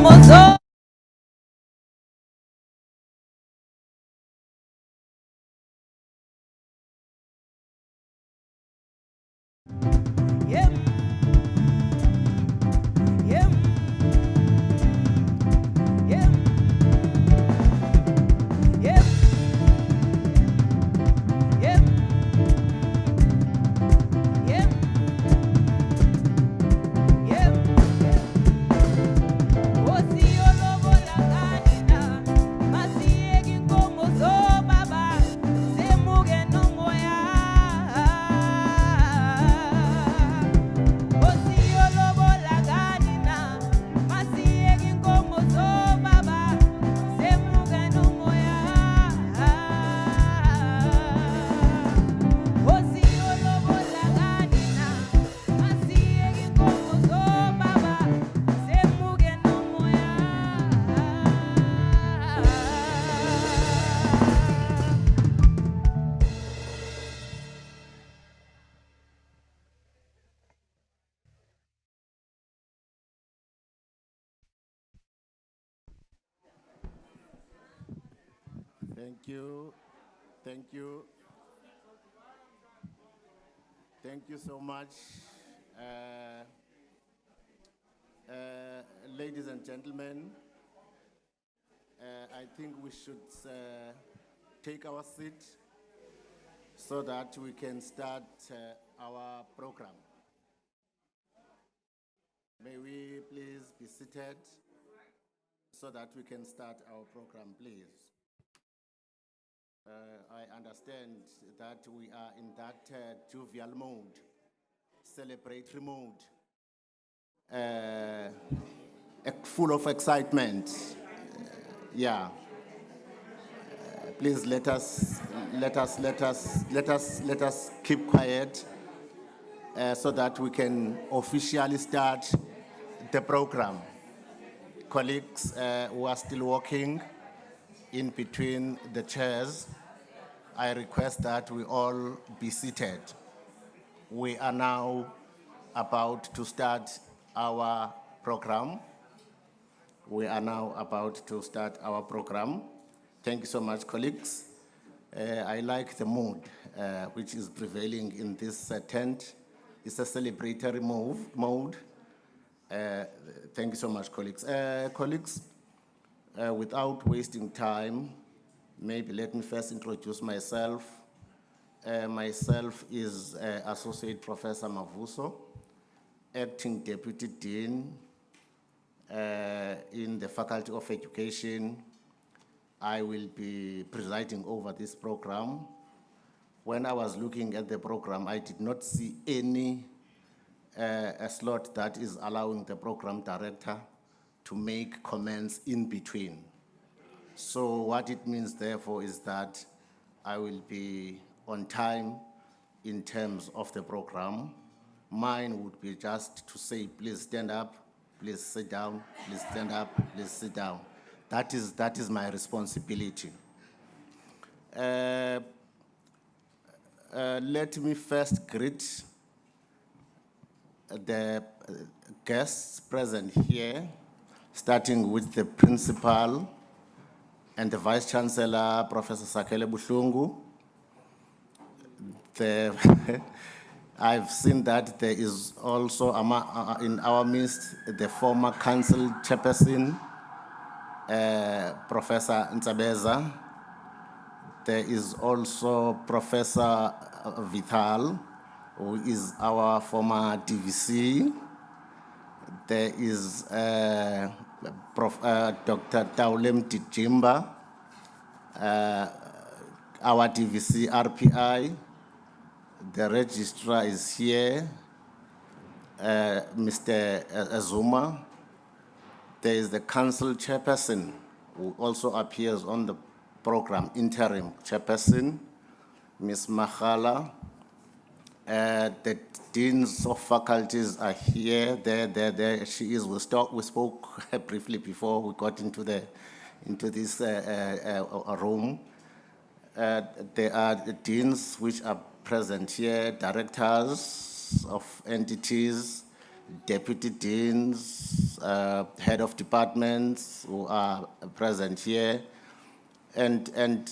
inkomo yeah, yeah, yeah, yeah, yeah, yeah, yeah. Osiolobola kanina, masiyeki inkomo zobaba, semuke nomoya. Osiolobola kanina, masiyeki inkomo zobaba, semuke nomoya. Osiolobola kanina, masiyeki inkomo zobaba, semuke nomoya. Thank you. Thank you. Thank you so much. Uh, Ladies and gentlemen, I think we should take our seat so that we can start our program. May we please be seated so that we can start our program, please. I understand that we are in that jovial mode, celebratory mode, full of excitement. Yeah. Please let us keep quiet so that we can officially start the program. Colleagues who are still working in between the chairs, I request that we all be seated. We are now about to start our program. Thank you so much, colleagues. I like the mood which is prevailing in this tent. It's a celebratory mode. Thank you so much, colleagues. Colleagues, without wasting time, maybe let me first introduce myself. Myself is Associate Professor Mavuso, Acting Deputy Dean in the Faculty of Education. I will be presiding over this program. When I was looking at the program, I did not see any a slot that is allowing the program director to make comments in between. So what it means, therefore, is that I will be on time in terms of the program. Mine would be just to say, please stand up, please sit down, please stand up, please sit down. That is my responsibility. Let me first greet the guests present here, starting with the principal and the vice chancellor, Professor Sakele Buhlungu. I've seen that there is also in our midst the former council chairperson, Professor Ntsabeza. There is also Professor Vital, who is our former DVC. There is Dr. Taulem Tijimba, our DVC RPI. The registrar is here, Mr. Azuma. There is the council chairperson, who also appears on the program, interim chairperson, Ms. Mahala. The deans of faculties are here, there. She is. We spoke briefly before we got into this room. There are the deans which are present here, directors of entities, deputy deans, head of departments who are present here, and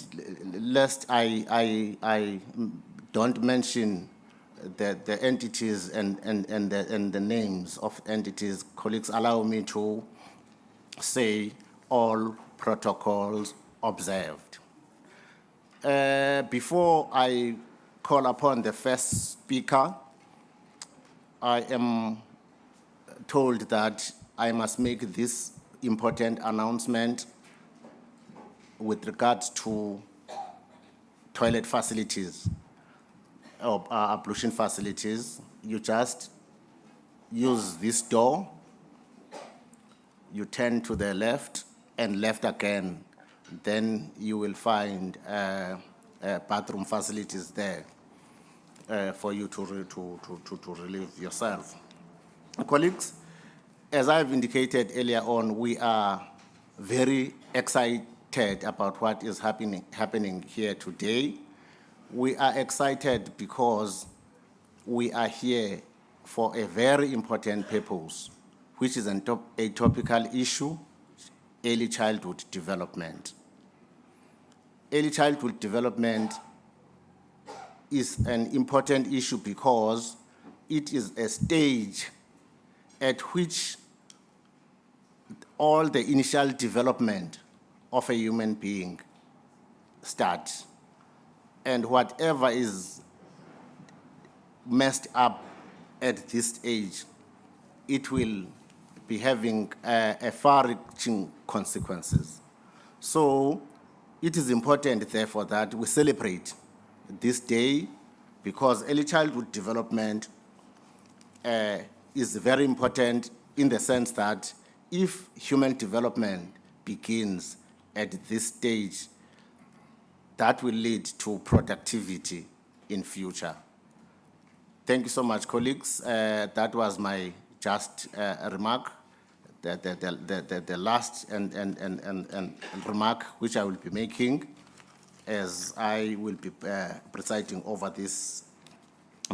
lest I don't mention the entities and the names of entities, colleagues, allow me to say all protocols observed. Before I call upon the first speaker, I am told that I must make this important announcement with regards to toilet facilities or ablution facilities. You just use this door, you turn to the left and left again, then you will find bathroom facilities there for you to relieve yourself. Colleagues, as I've indicated earlier on, we are very excited about what is happening here today. We are excited because we are here for a very important purpose, which is a topical issue: early childhood development. Early childhood development is an important issue because it is a stage at which all the initial development of a human being starts. And whatever is messed up at this age, it will be having a far-reaching consequences. So it is important, therefore, that we celebrate this day, because early childhood development is very important in the sense that if human development begins at this stage, that will lead to productivity in future. Thank you so much, colleagues. That was my just remark. The last and remark which I will be making as I will be presiding over this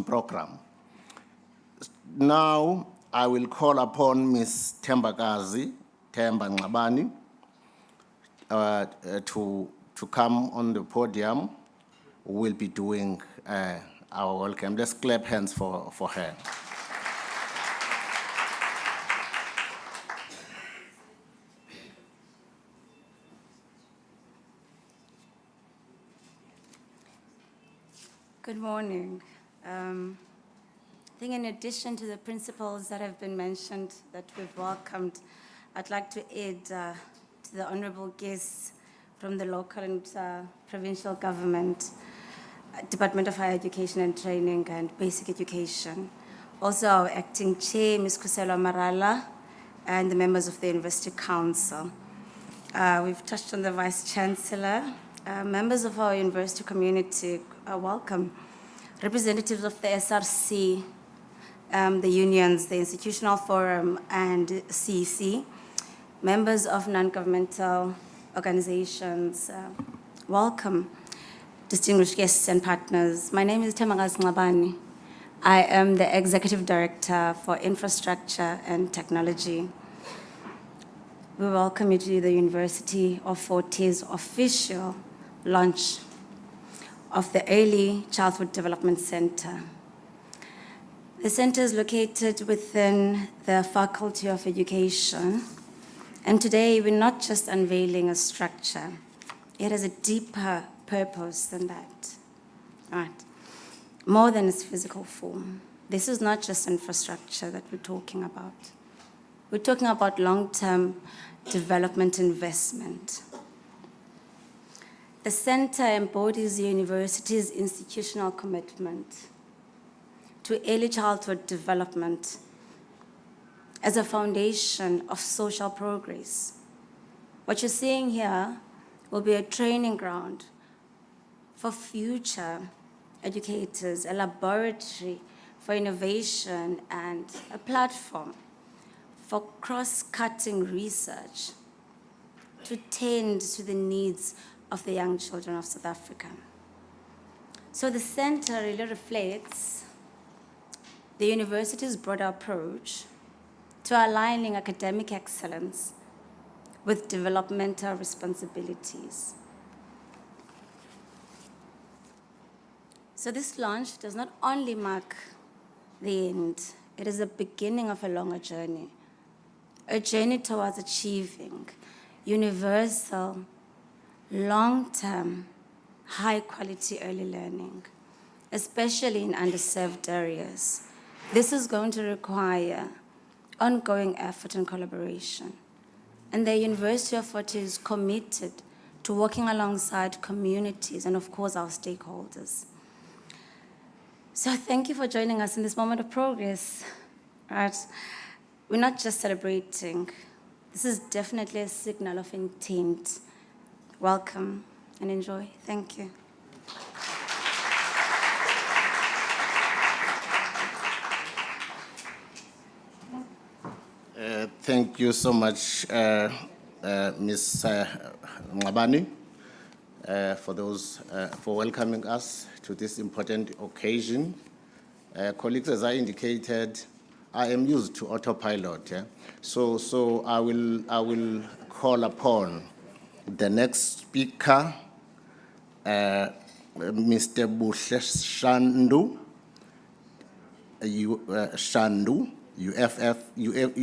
program. Now, I will call upon Ms. Thembakazi Ngxabane to come on the podium. We'll be doing our welcome. Let's clap hands for her. Good morning. I think in addition to the principles that have been mentioned that we've welcomed, I'd like to add to the honorable guests from the local and provincial government, Department of Higher Education and Training and Basic Education. Also our acting chair, Ms. Kusela Marala, and the members of the University Council. We've touched on the Vice Chancellor. Members of our university community are welcome. Representatives of the SRC, the unions, the Institutional Forum, and CEC. Members of non-governmental organizations, welcome. Distinguished guests and partners. My name is Thembakazi Ngxabane. I am the Executive Director for Infrastructure and Technology. We welcome you to the University of Fort Hare official launch of the Early Childhood Development Center. The center is located within the Faculty of Education, and today we're not just unveiling a structure, it has a deeper purpose than that. All right. More than its physical form. This is not just infrastructure that we're talking about. We're talking about long-term development investment. The center embodies the university's institutional commitment to early childhood development as a foundation of social progress. What you're seeing here will be a training ground for future educators, a laboratory for innovation, and a platform for cross-cutting research to tend to the needs of the young children of South Africa. So the center really reflects the university's broader approach to to aligning academic excellence with developmental responsibilities. So this launch does not only mark the end, it is the beginning of a longer journey, a journey towards achieving universal, long-term, high-quality early learning, especially in underserved areas. This is going to require ongoing effort and collaboration. And the University of Fort Hare is committed to working alongside communities and, of course, our stakeholders. So thank you for joining us in this moment of progress. Right? We're not just celebrating. This is definitely a signal of intent. Welcome and enjoy. Thank you. Thank you so much, Ms. Ngabani, for welcoming us to this important occasion. Colleagues, as I indicated, I am used to autopilot, yeah? So I will call upon the next speaker, Mr. Buhle Shandu, UFF,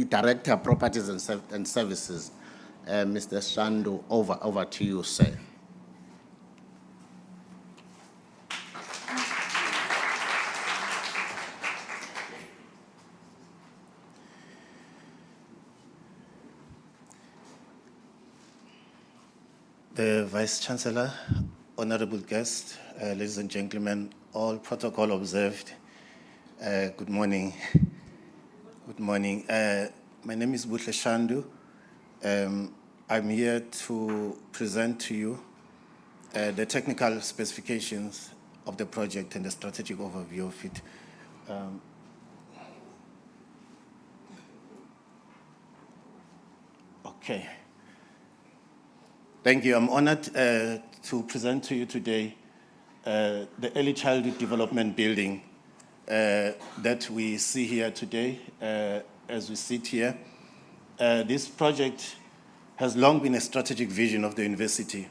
Director of Properties and Services. Mr. Shandu, over to you, sir. The Vice Chancellor, honorable guests, ladies and gentlemen, all protocol observed, good morning. Good morning. My name is Buhle Shandu. I'm here to present to you the technical specifications of the project and the strategic overview of it. Okay. Thank you. I'm honored to present to you today the Early Childhood Development Building that we see here today as we sit here. This project has long been a strategic vision of the university,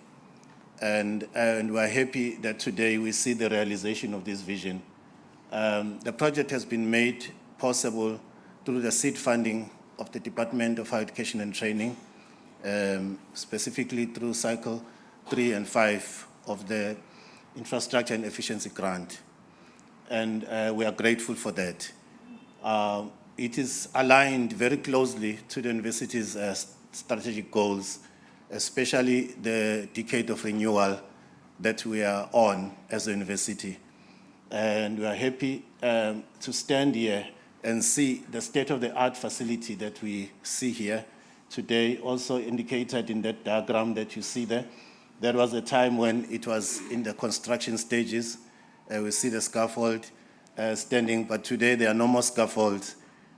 and we're happy that today we see the realization of this vision. The project has been made possible through the seed funding of the Department of Higher Education and Training, specifically through Cycle 3 and 5 of the Infrastructure and Efficiency Grant. And we are grateful for that. It is aligned very closely to the university's strategic goals, especially the decade of renewal that we are on as a university. And we are happy to stand here and see the state-of-the-art facility that we see here today, also indicated in that diagram that you see there. There was a time when it was in the construction stages. We see the scaffold standing, but today there are no more scaffolds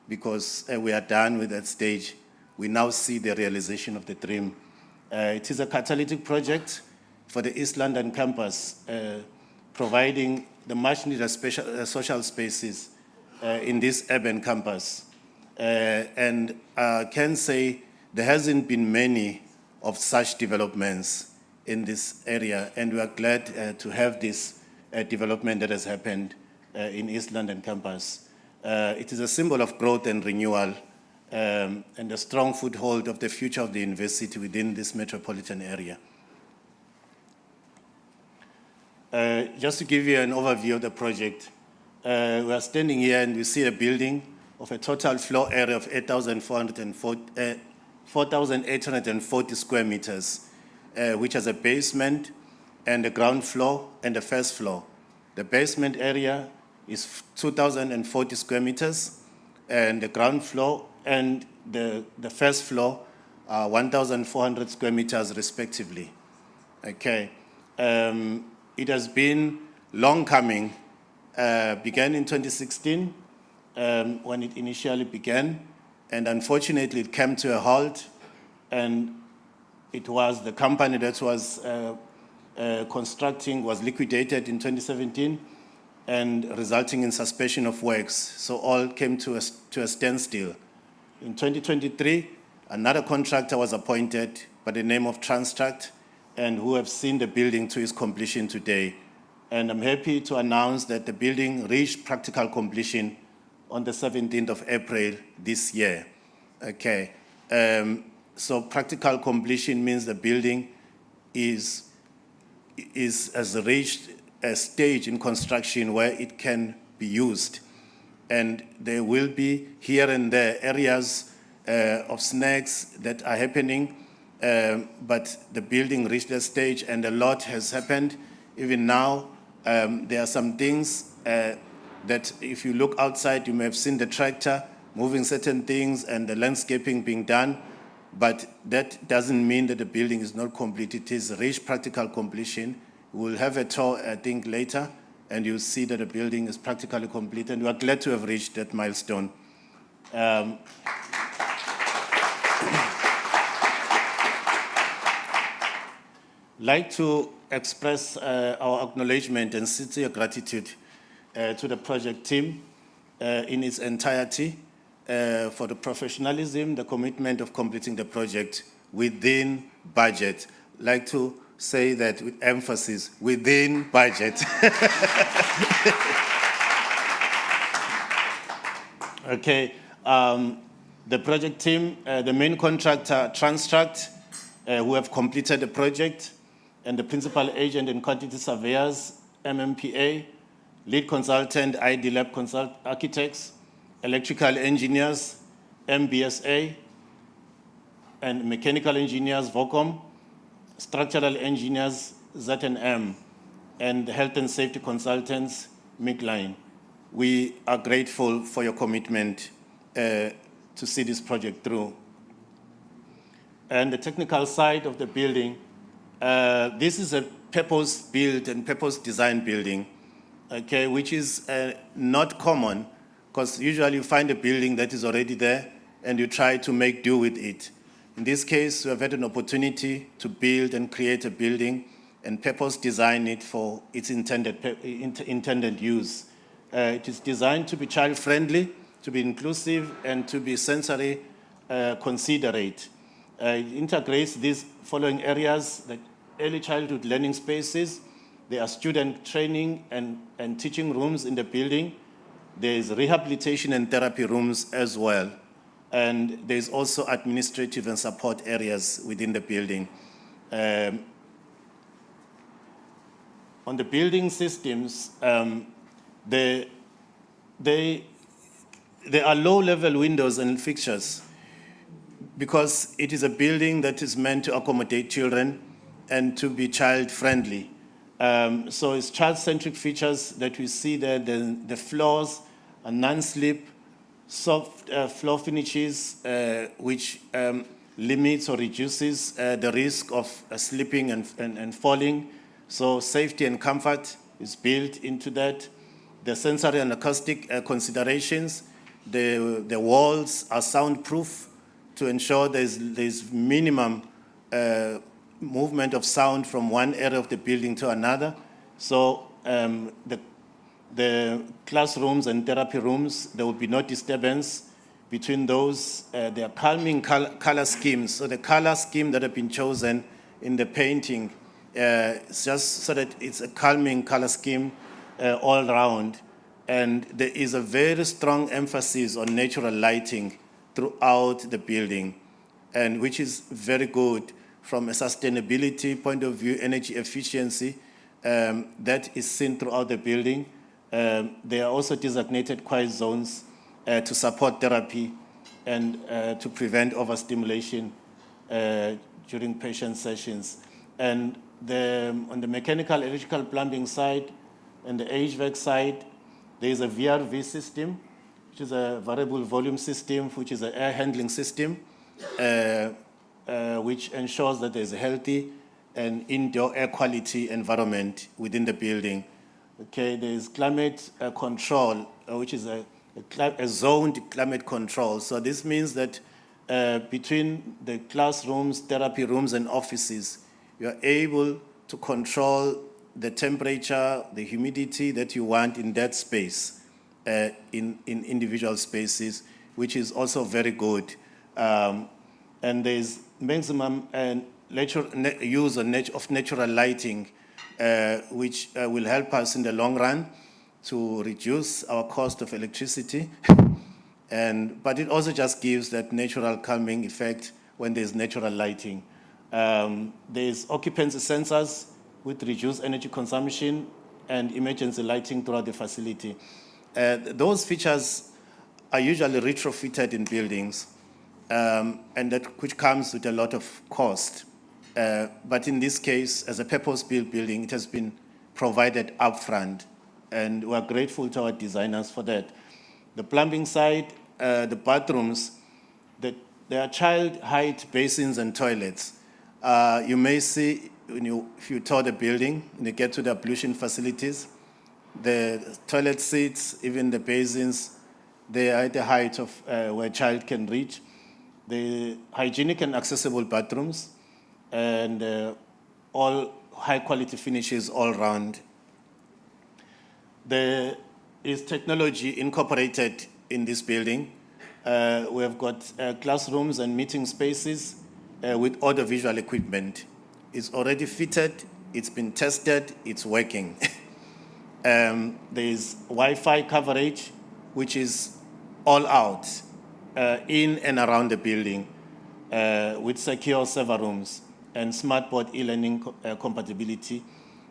because we are done with that stage. We now see the realization of the dream. It is a catalytic project for the East London campus, providing the much-needed social spaces in this urban campus. And I can say there hasn't been many of such developments in this area, and we are glad to have this development that has happened in East London campus. It is a symbol of growth and renewal and a strong foothold of the future of the university within this metropolitan area. Just to give you an overview of the project, we are standing here and we see a building of a total floor area of 4,840 square meters, which has a basement and a ground floor and a first floor. The basement area is 2,040 square meters, and the ground floor and the first floor are 1,400 square meters respectively. Okay. It has been long coming, began in 2016 when it initially began, and unfortunately it came to a halt, and it was the company that was constructing was liquidated in 2017 and resulting in suspension of works. So all came to a standstill. In 2023, another contractor was appointed by the name of Transtract, and who have seen the building to its completion today. And I'm happy to announce that the building reached practical completion on the 17th of April this year. Okay. So practical completion means the building has reached a stage in construction where it can be used. And there will be here and there areas of snags that are happening, but the building reached that stage and a lot has happened. Even now, there are some things that if you look outside, you may have seen the tractor moving certain things and the landscaping being done, but that doesn't mean that the building is not complete. It is reached practical completion. We'll have a tour, I think, later, and you'll see that the building is practically complete, and we are glad to have reached that milestone. Like to express our acknowledgement and sincere gratitude to the project team in its entirety for the professionalism, the commitment of completing the project within budget. Like to say that with emphasis, within budget. Okay, the project team, the main contractor, Transtract, who have completed the project, and the principal agent and quantity surveyors, MMPA, lead consultant, ID Lab Consult Architects, electrical engineers, MBSA, and mechanical engineers, VOCOM, structural engineers, Z&M, and health and safety consultants, MICLINE. We are grateful for your commitment to see this project through. And the technical side of the building, this is a purpose-built and purpose-designed building, okay, which is not common, because usually you find a building that is already there and you try to make do with it. In this case, we have had an opportunity to build and create a building and purpose-design it for its intended use. It is designed to be child-friendly, to be inclusive, and to be sensory considerate. It integrates these following areas, like early childhood learning spaces. There are student training and teaching rooms in the building. There is rehabilitation and therapy rooms as well. And there's also administrative and support areas within the building. On the building systems, there are low-level windows and fixtures because it is a building that is meant to accommodate children and to be child-friendly. So it's child-centric features that we see there. The floors are non-slip, soft floor finishes, which limits or reduces the risk of slipping and falling. So safety and comfort is built into that. The sensory and acoustic considerations, the walls are soundproof to ensure there's minimum movement of sound from one area of the building to another. So the classrooms and therapy rooms, there will be no disturbance between those. There are calming color schemes. So the color scheme that have been chosen in the painting, it's just so that it's a calming color scheme all around. And there is a very strong emphasis on natural lighting throughout the building, and which is very good from a sustainability point of view, energy efficiency, that is seen throughout the building. There are also designated quiet zones to support therapy and to prevent overstimulation during patient sessions. And on the mechanical, electrical, plumbing side and the HVAC side, there is a VRV system, which is a variable volume system, which is an air handling system, which ensures that there's a healthy and indoor air quality environment within the building. Okay, there's climate control, which is a zoned climate control. So this means that between the classrooms, therapy rooms, and offices, you are able to control the temperature, the humidity that you want in that space, in individual spaces, which is also very good. And there's maximum use of natural lighting, which will help us in the long run to reduce our cost of electricity. But it also just gives that natural calming effect when there's natural lighting. There's occupancy sensors with reduced energy consumption and emergency lighting throughout the facility. Those features are usually retrofitted in buildings, and which comes with a lot of cost. But in this case, as a purpose-built building, it has been provided upfront, and we're grateful to our designers for that. The plumbing side, the bathrooms, there are child height basins and toilets. You may see, if you tour the building, when you get to the ablution facilities, the toilet seats, even the basins, they are at the height of where a child can reach. The hygienic and accessible bathrooms, and all high-quality finishes all around. There is technology incorporated in this building. We have got classrooms and meeting spaces with audiovisual equipment. It's already fitted, it's been tested, it's working. There's Wi-Fi coverage, which is all out in and around the building with secure server rooms and smartboard e-learning compatibility.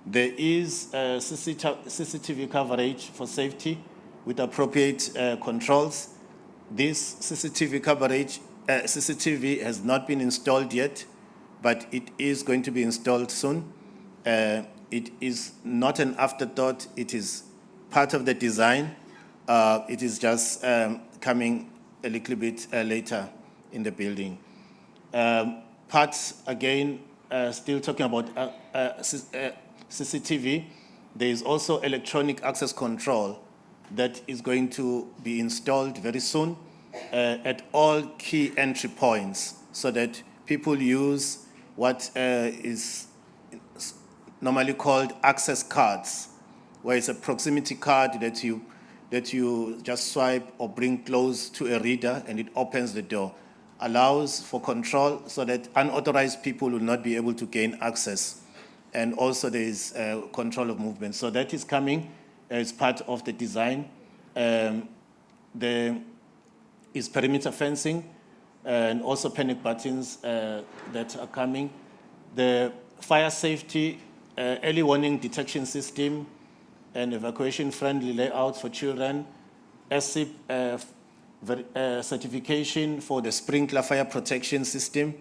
There is CCTV coverage for safety with appropriate controls. This CCTV coverage, CCTV has not been installed yet, but it is going to be installed soon. It is not an afterthought, it is part of the design. It is just coming a little bit later in the building. Parts, again, still talking about CCTV. There is also electronic access control that is going to be installed very soon at all key entry points, so that people use what is normally called access cards, where it's a proximity card that you just swipe or bring close to a reader and it opens the door. Allows for control so that unauthorized people will not be able to gain access. And also there is control of movement. So that is coming as part of the design. There is perimeter fencing and also panic buttons that are coming. The fire safety, early warning detection system, and evacuation-friendly layout for children, SIP certification for the sprinkler fire protection system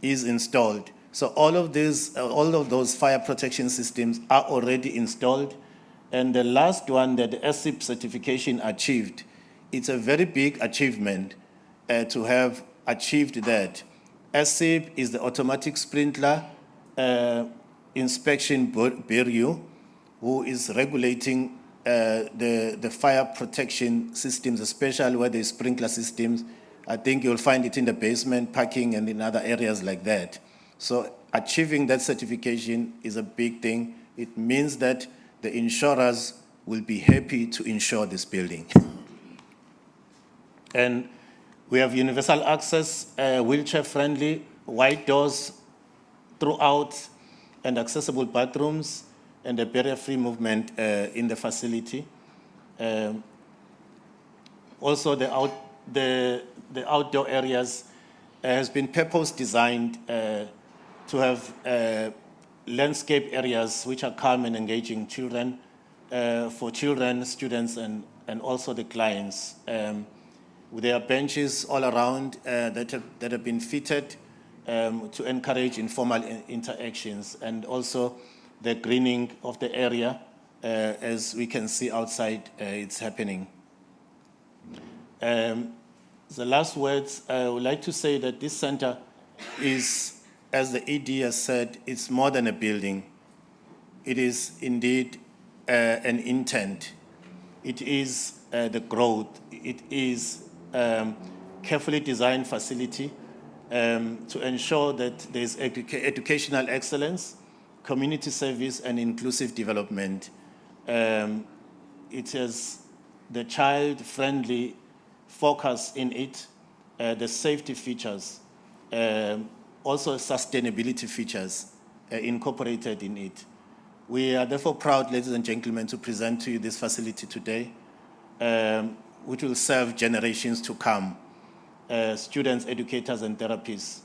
is installed. So all of those fire protection systems are already installed. And the last one, that the SIP certification achieved, it's a very big achievement to have achieved that. SIP is the automatic sprinkler inspection bureau, who is regulating the fire protection systems, especially where there's sprinkler systems. I think you'll find it in the basement, parking, and in other areas like that. So achieving that certification is a big thing. It means that the insurers will be happy to insure this building. And we have universal access, wheelchair-friendly, wide doors throughout, and accessible bathrooms, and a barrier-free movement in the facility. Also, the outdoor areas has been purpose-designed to have landscape areas which are calm and engaging children, for children, students, and also the clients. There are benches all around that have been fitted to encourage informal interactions, and also the greening of the area, as we can see outside, it's happening. The last words, I would like to say that this center is, as the ED has said, it's more than a building. It is indeed an intent. It is the growth. It is carefully designed facility to ensure that there's educational excellence, community service, and inclusive development. It has the child-friendly focus in it, the safety features, also sustainability features incorporated in it. We are therefore proud, ladies and gentlemen, to present to you this facility today, which will serve generations to come, students, educators, and therapists.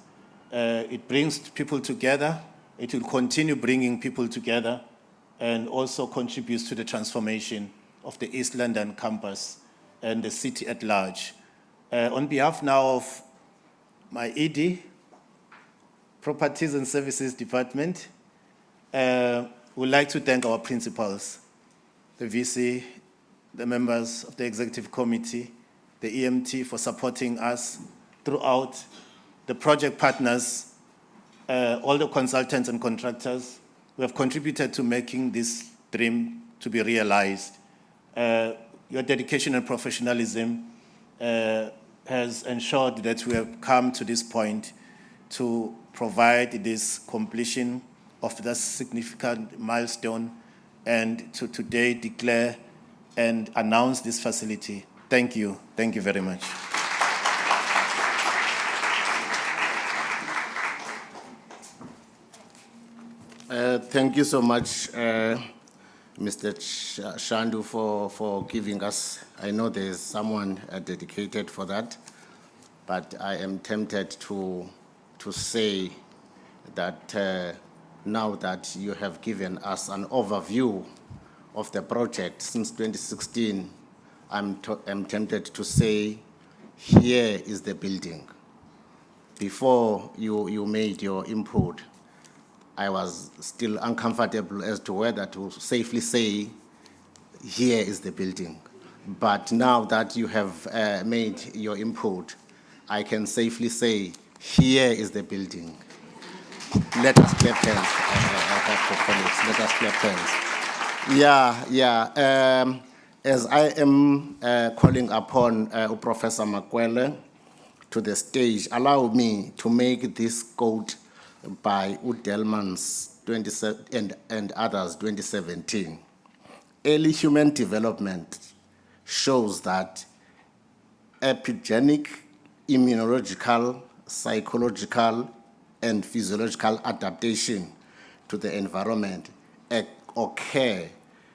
It brings people together. It will continue bringing people together and also contributes to the transformation of the East London campus and the city at large. On behalf now of my ED, Properties and Services Department, we'd like to thank our principals, the VC, the members of the Executive Committee, the EMT for supporting us throughout, the project partners, all the consultants and contractors who have contributed to making this dream to be realized. Your dedication and professionalism has ensured that we have come to this point to provide this completion of this significant milestone and to today declare and announce this facility. Thank you. Thank you very much. Thank you so much, Mr. Shandu, for giving us. I know there's someone dedicated for that, but I am tempted to say that now that you have given us an overview of the project since 2016, I'm tempted to say, here is the building. Before you made your input, I was still uncomfortable as to whether to safely say, here is the building. But now that you have made your input, I can safely say, here is the building. Let us clap hands, colleagues. Let us clap hands. As I am calling upon Professor Makwele to the stage, allow me to make this quote by Udelman's and others 2017. Early human development shows that epigenic, immunological, psychological, and physiological adaptation to the environment occur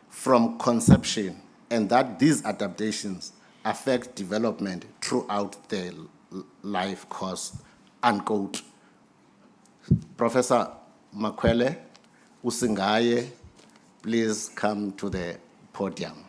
from conception, and that these adaptations affect development throughout the life course, unquote. Professor Makwele Usingaye, please come to the podium.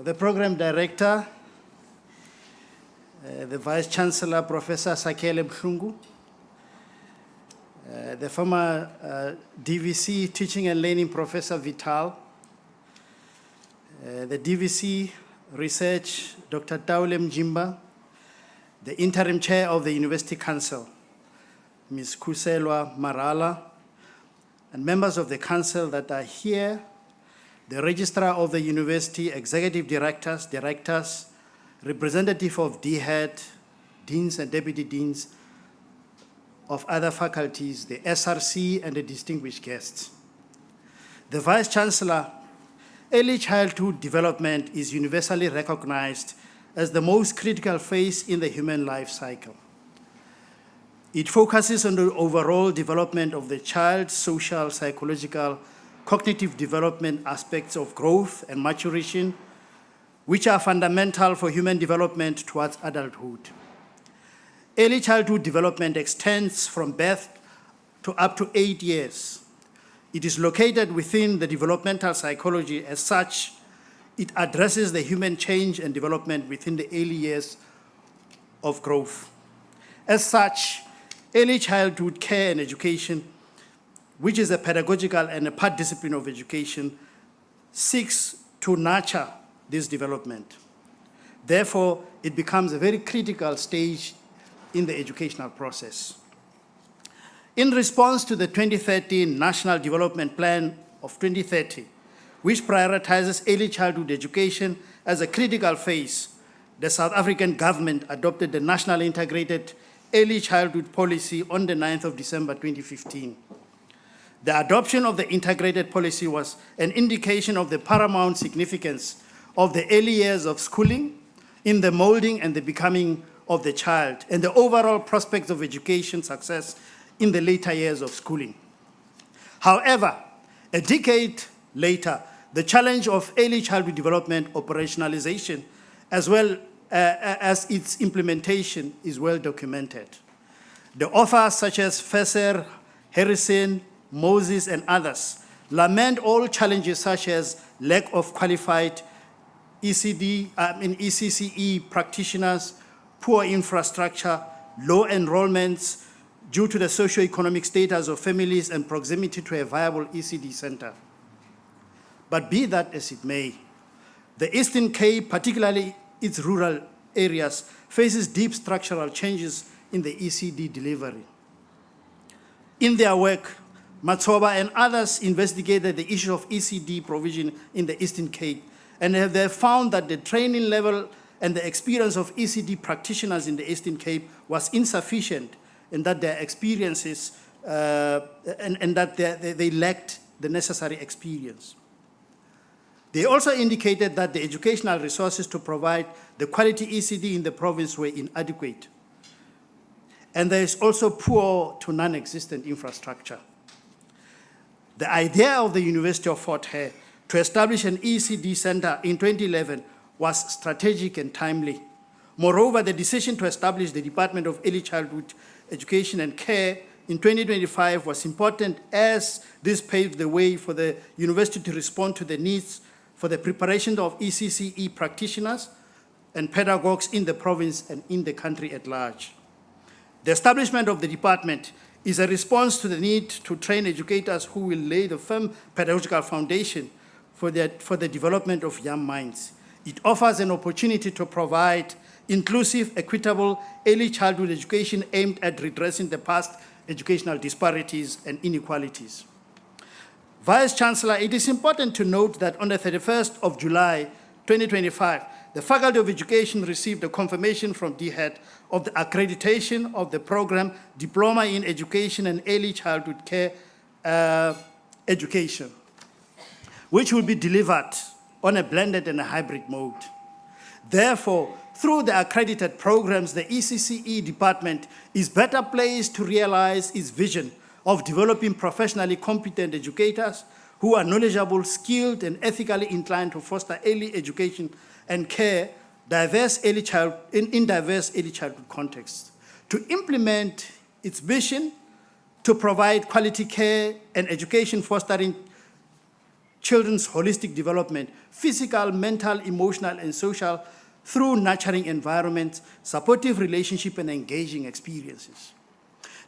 The program director, the vice chancellor, Professor Sakele Mhlungu, the former DVC teaching and learning Professor Vital, the DVC research, Dr. Taule Mjimba, the interim chair of the University Council, Ms. Kuselwa Marala, and members of the council that are here, the registrar of the university, executive directors, representative of DHEAD, deans and deputy deans of other faculties, the SRC, and the distinguished guests. The Vice Chancellor, early childhood development is universally recognized as the most critical phase in the human life cycle. It focuses on the overall development of the child's social, psychological, cognitive development aspects of growth and maturation, which are fundamental for human development towards adulthood. Early childhood development extends from birth to up to 8 years. It is located within the developmental psychology. As such, it addresses the human change and development within the early years of growth. As such, early childhood care and education, which is a pedagogical and a part discipline of education, seeks to nurture this development. Therefore, it becomes a very critical stage in the educational process. In response to the 2013 National Development Plan of 2030, which prioritizes early childhood education as a critical phase, the South African government adopted the National Integrated Early Childhood Policy on the 9th of December 2015. The adoption of the integrated policy was an indication of the paramount significance of the early years of schooling in the molding and the becoming of the child and the overall prospects of education success in the later years of schooling. However, a decade later, the challenge of early childhood development operationalization as well as its implementation is well documented. The authors such as Fesser, Harrison, Moses, and others lament all challenges such as lack of qualified ECCE practitioners, poor infrastructure, low enrollments due to the socio-economic status of families and proximity to a viable ECD center. But be that as it may, the Eastern Cape, particularly its rural areas, faces deep structural changes in the ECD delivery. In their work, Matsoba and others investigated the issue of ECD provision in the Eastern Cape, and they have found that the training level and the experience of ECD practitioners in the Eastern Cape was insufficient, and that their experiences, and that they lacked the necessary experience. They also indicated that the educational resources to provide the quality ECD in the province were inadequate. And there is also poor to non-existent infrastructure. The idea of the University of Fort Hare to establish an ECD center in 2011 was strategic and timely. Moreover, the decision to establish the Department of Early Childhood Education and Care in 2025 was important, as this paved the way for the university to respond to the needs for the preparation of ECCE practitioners and pedagogues in the province and in the country at large. The establishment of the department is a response to the need to train educators who will lay the firm pedagogical foundation for the development of young minds. It offers an opportunity to provide inclusive, equitable early childhood education aimed at redressing the past educational disparities and inequalities. Vice-Chancellor, it is important to note that on the 31st of July, 2025, the Faculty of Education received a confirmation from DHET of the accreditation of the program Diploma in Education and Early Childhood Care Education, which will be delivered on a blended and a hybrid mode. Therefore, through the accredited programs, the ECCE department is better placed to realize its vision of developing professionally competent educators who are knowledgeable, skilled, and ethically inclined to foster early education and care in diverse early childhood contexts. To implement its vision to provide quality care and education fostering children's holistic development, physical, mental, emotional, and social, through nurturing environments, supportive relationship, and engaging experiences.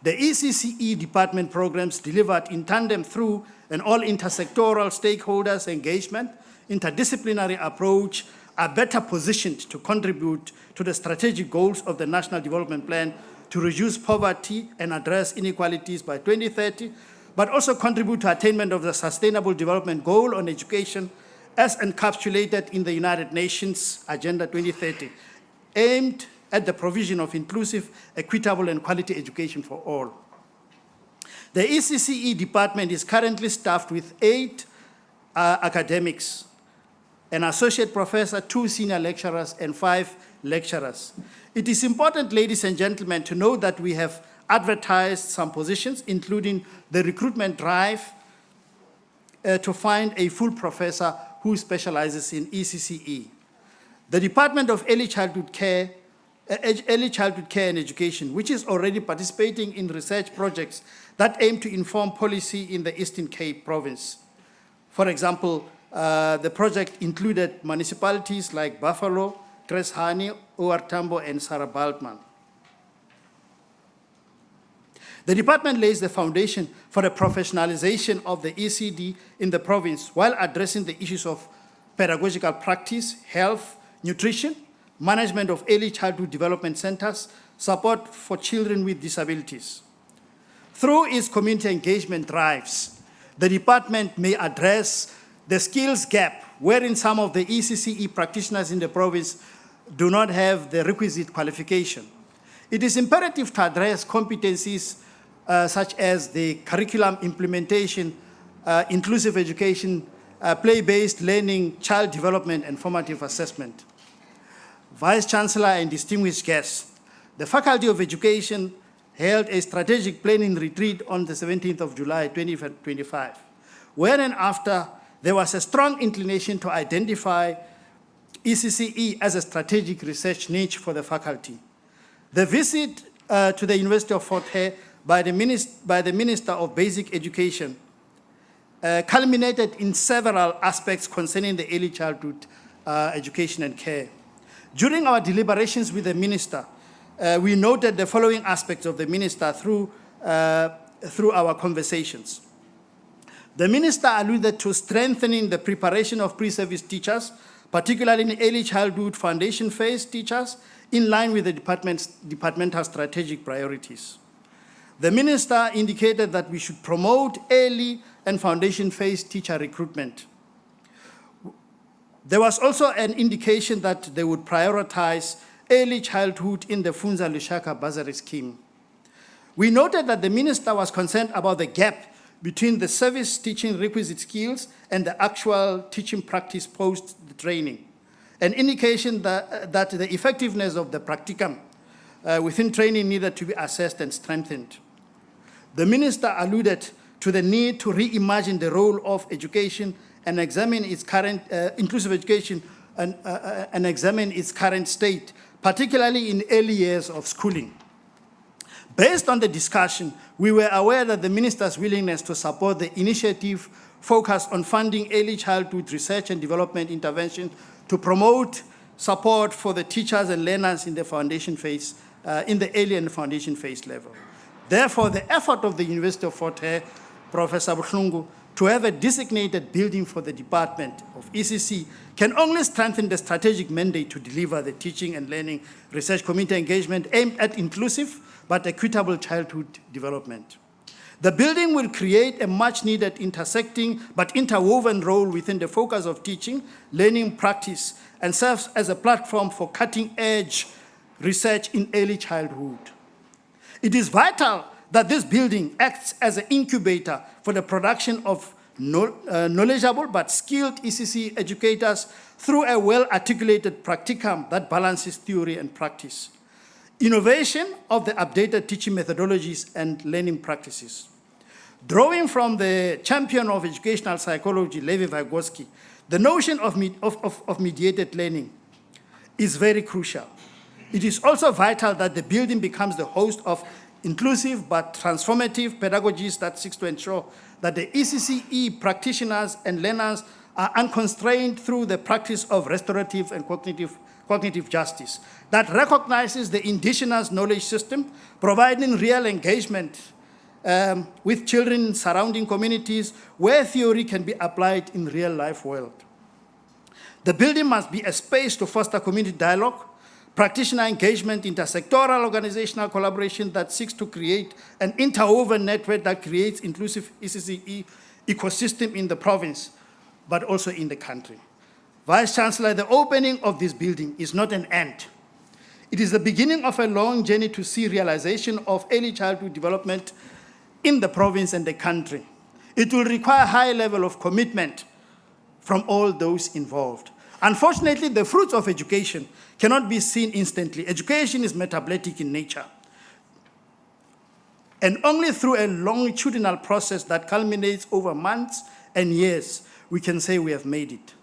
The ECCE department programs delivered in tandem through an all intersectoral stakeholders engagement, interdisciplinary approach are better positioned to contribute to the strategic goals of the National Development Plan to reduce poverty and address inequalities by 2030, but also contribute to attainment of the Sustainable Development Goal on education as encapsulated in the United Nations Agenda 2030, aimed at the provision of inclusive, equitable, and quality education for all. The ECCE department is currently staffed with 8 academics, an associate professor, 2 senior lecturers, and 5 lecturers. It is important, ladies and gentlemen, to know that we have advertised some positions, including the recruitment drive to find a full professor who specializes in ECCE. The Department of Early Childhood Care and Education, which is already participating in research projects that aim to inform policy in the Eastern Cape province. For example, the project included municipalities like Buffalo, Greshani, OR Tambo, and Sarah Baltman. The department lays the foundation for the professionalization of the ECD in the province while addressing the issues of pedagogical practice, health, nutrition, management of early childhood development centers, support for children with disabilities. Through its community engagement drives, the department may address the skills gap wherein some of the ECCE practitioners in the province do not have the requisite qualification. It is imperative to address competencies such as the curriculum implementation, inclusive education, play-based learning, child development, and formative assessment. Vice Chancellor and distinguished guests, the Faculty of Education held a strategic planning retreat on the 17th of July, 2025, wherein after there was a strong inclination to identify ECCE as a strategic research niche for the faculty. The visit to the University of Fort Hare by the Minister of Basic Education culminated in several aspects concerning the early childhood education and care. During our deliberations with the Minister, we noted the following aspects of the Minister through our conversations. The Minister alluded to strengthening the preparation of pre-service teachers, particularly in early childhood foundation phase teachers, in line with the departmental strategic priorities. The Minister indicated that we should promote early and foundation phase teacher recruitment. There was also an indication that they would prioritize early childhood in the Funza Lushaka bursary scheme. We noted that the Minister was concerned about the gap between the service teaching requisite skills and the actual teaching practice post the training, an indication that the effectiveness of the practicum within training needed to be assessed and strengthened. The Minister alluded to the need to reimagine the role of education and examine its current, inclusive education and examine its current state, particularly in early years of schooling. Based on the discussion, we were aware that the Minister's willingness to support the initiative focused on funding early childhood research and development intervention to promote support for the teachers and learners in the foundation phase, in the early and foundation phase level. Therefore, the effort of the University of Fort Hare, Professor Buhlungu, to have a designated building for the Department of ECC can only strengthen the strategic mandate to deliver the teaching and learning research community engagement aimed at inclusive but equitable childhood development. The building will create a much-needed intersecting but interwoven role within the focus of teaching, learning practice, and serves as a platform for cutting-edge research in early childhood. It is vital that this building acts as an incubator for the production of knowledgeable but skilled ECC educators through a well-articulated practicum that balances theory and practice. Innovation of the updated teaching methodologies and learning practices. Drawing from the champion of educational psychology, Levi Vygotsky, the notion of mediated learning is very crucial. It is also vital that the building becomes the host of inclusive but transformative pedagogies that seeks to ensure that the ECCE practitioners and learners are unconstrained through the practice of restorative and cognitive justice that recognizes the indigenous knowledge system, providing real engagement with children in surrounding communities where theory can be applied in real life world. The building must be a space to foster community dialogue, practitioner engagement, intersectoral organizational collaboration that seeks to create an interwoven network that creates inclusive ECCE ecosystem in the province, but also in the country. Vice Chancellor, the opening of this building is not an end. It is the beginning of a long journey to see realization of early childhood development in the province and the country. It will require a high level of commitment from all those involved. Unfortunately, the fruits of education cannot be seen instantly. Education is metabolic in nature. And only through a longitudinal process that culminates over months and years, we can say we have made it.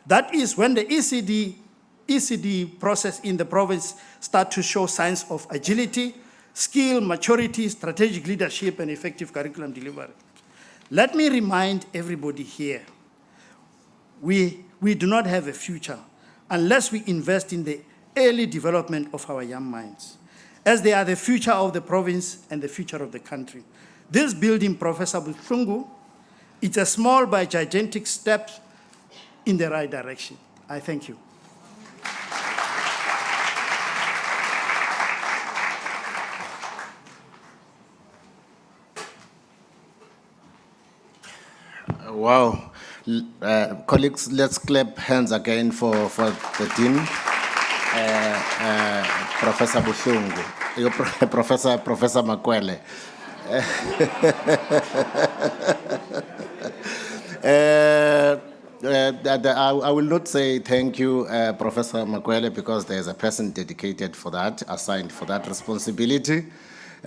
That is when the ECD process in the province starts to show signs of agility, skill, maturity, strategic leadership, and effective curriculum delivery. Let me remind everybody here, we do not have a future unless we invest in the early development of our young minds, as they are the future of the province and the future of the country. This building, Professor Buhlungu, it's a small but gigantic step in the right direction. I thank you. Wow. Colleagues, let's clap hands again for the Dean, Professor Buhlungu, Professor Makwele. I will not say thank you, Professor Makwele, because there's a person dedicated for that, assigned for that responsibility.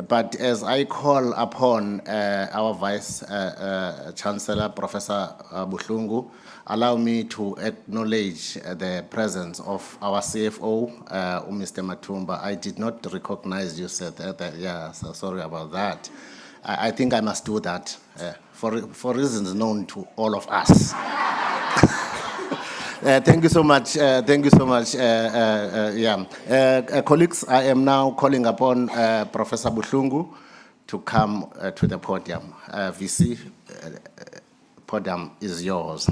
But as I call upon our Vice Chancellor, Professor Buhlungu, allow me to acknowledge the presence of our CFO, Mr. Matumba. I did not recognize you said that. Yeah, so sorry about that. I think I must do that for reasons known to all of us. Thank you so much. Thank you so much. Colleagues, I am now calling upon Professor Buhlungu to come to the podium. VC, podium is yours.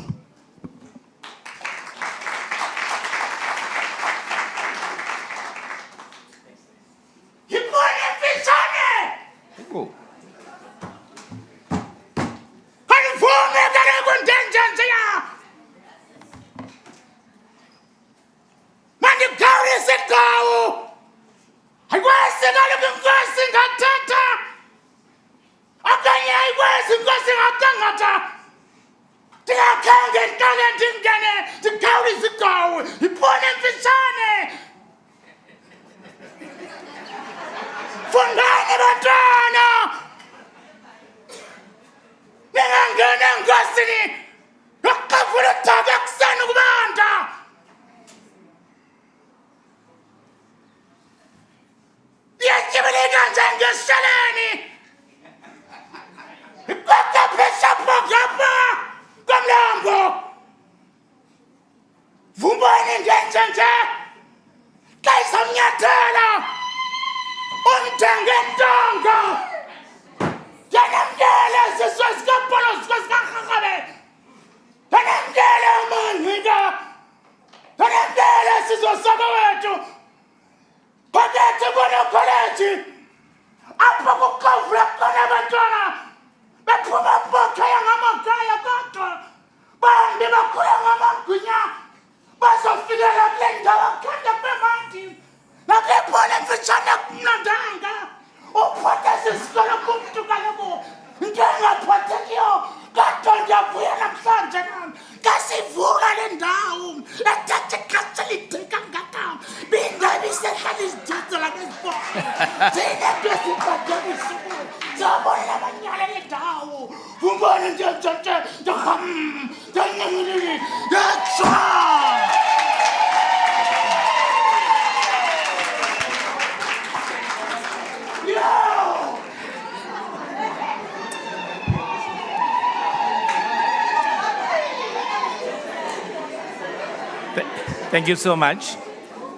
Thank you so much.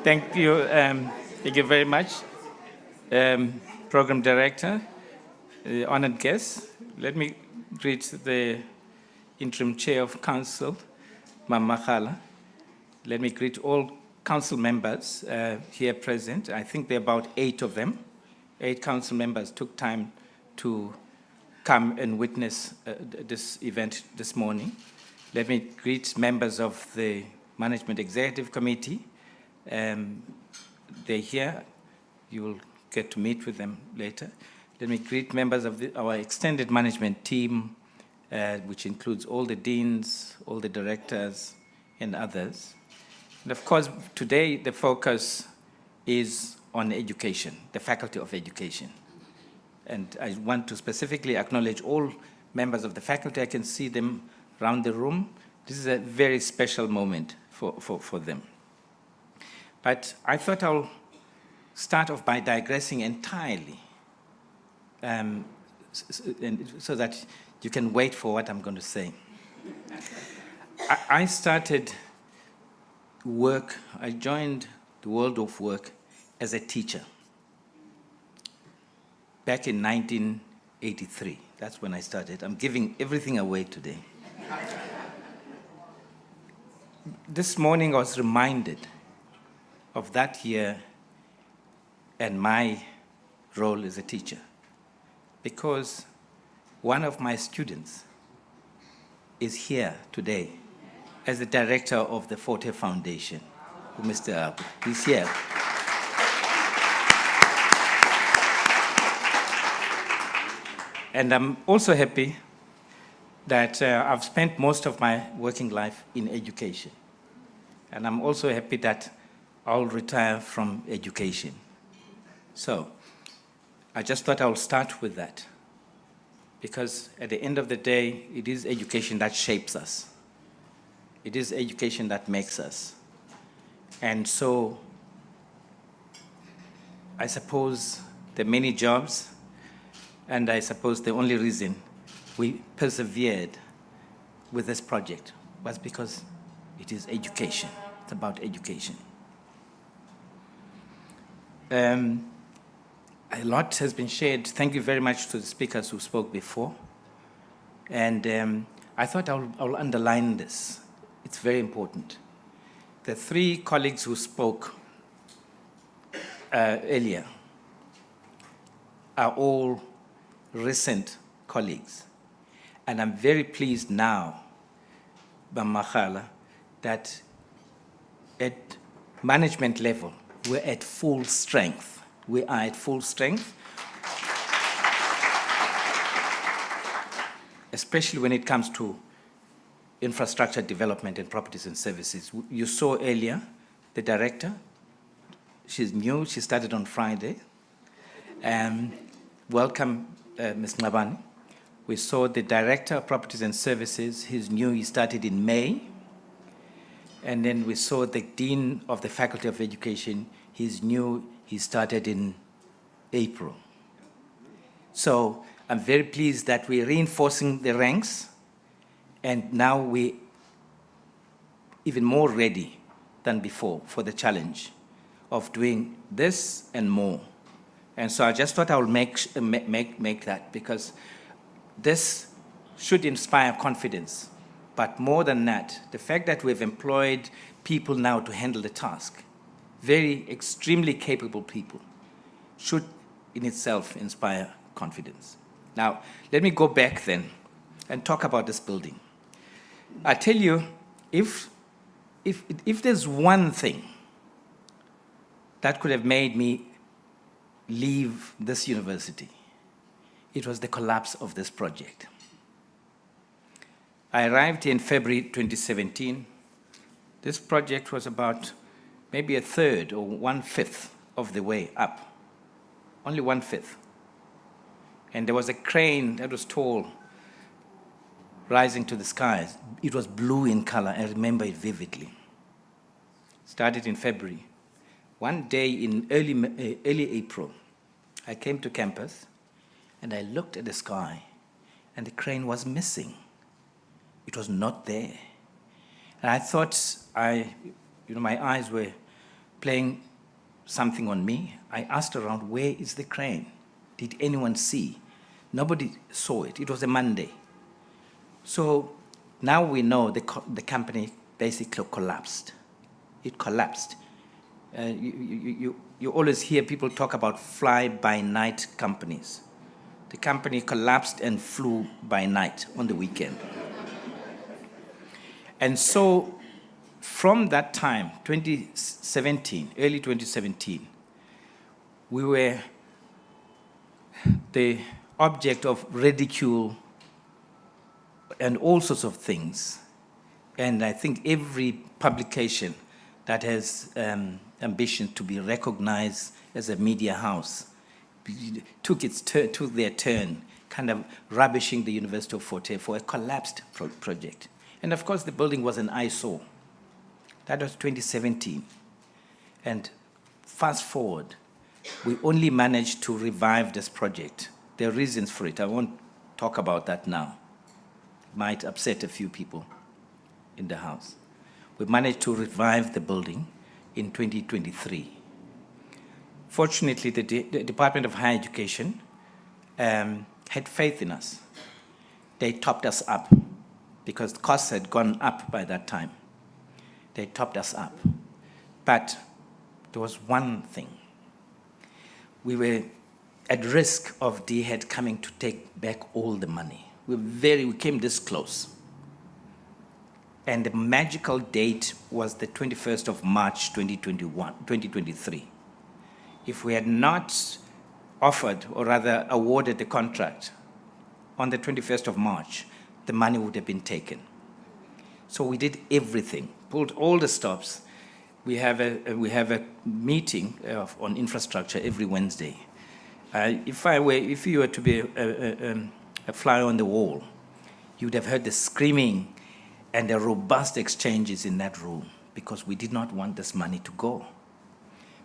Thank you very much, Program Director, honored guests. Let me greet the Interim Chair of Council, Mama Makhala. Let me greet all council members here present. I think there are about 8 of them. 8 council members took time to come and witness this event this morning. Let me greet members of the Management Executive Committee. They're here. You will get to meet with them later. Let me greet members of our extended management team, which includes all the deans, all the directors, and others. And of course, today the focus is on education, the Faculty of Education. And I want to specifically acknowledge all members of the faculty. I can see them around the room. This is a very special moment for them. But I thought I'll start off by digressing entirely so that you can wait for what I'm going to say. I started work, I joined the world of work as a teacher back in 1983. That's when I started. I'm giving everything away today. This morning I was reminded of that year and my role as a teacher, because one of my students is here today as the director of the Forte Foundation, Mr. Abu. He's here. And I'm also happy that I've spent most of my working life in education. And I'm also happy that I'll retire from education. So I just thought I'll start with that, because at the end of the day, it is education that shapes us. It is education that makes us. And so I suppose the many jobs, and I suppose the only reason we persevered with this project was because it is education. It's about education. A lot has been shared. Thank you very much to the speakers who spoke before. And I thought I'll underline this. It's very important. The three colleagues who spoke earlier are all recent colleagues. And I'm very pleased now, Bamakhala, that at management level, we're at full strength. We are at full strength, especially when it comes to infrastructure development and properties and services. You saw earlier the director. She's new. She started on Friday. Welcome, Ms. Ngabani. We saw the director of properties and services. He's new. He started in May. And then we saw the dean of the Faculty of Education. He's new. He started in April. So I'm very pleased that we're reinforcing the ranks, and now we're even more ready than before for the challenge of doing this and more. And so I just thought I would make that, because this should inspire confidence. But more than that, the fact that we've employed people now to handle the task, very extremely capable people, should in itself inspire confidence. Now, let me go back then and talk about this building. I tell you, if there's one thing that could have made me leave this university, it was the collapse of this project. I arrived in February 2017. This project was about maybe a third or 1/5 of the way up, only 1/5. And there was a crane that was tall, rising to the skies. It was blue in color. I remember it vividly. Started in February. One day in early April, I came to campus and I looked at the sky, and the crane was missing. It was not there. And I thought my eyes were playing something on me. I asked around, where is the crane? Did anyone see? Nobody saw it. It was a Monday. So now we know the company basically collapsed. It collapsed. You always hear people talk about fly-by-night companies. The company collapsed and flew by night on the weekend. And so from that time, 2017, early 2017, we were the object of ridicule and all sorts of things. And I think every publication that has ambition to be recognized as a media house took their turn, kind of rubbishing the University of Forte for a collapsed project. And of course, the building was an eyesore. That was 2017. And fast forward, we only managed to revive this project. There are reasons for it. I won't talk about that now. It might upset a few people in the house. We managed to revive the building in 2023. Fortunately, the Department of Higher Education had faith in us. They topped us up because costs had gone up by that time. They topped us up. But there was one thing. We were at risk of DHED coming to take back all the money. We came this close. and the magical date was the 21st of March 2023. If we had not offered, or rather awarded the contract on the 21st of March, the money would have been taken. So we did everything, pulled all the stops. We have a meeting on infrastructure every Wednesday. If you were to be a fly on the wall, you would have heard the screaming and the robust exchanges in that room, because we did not want this money to go.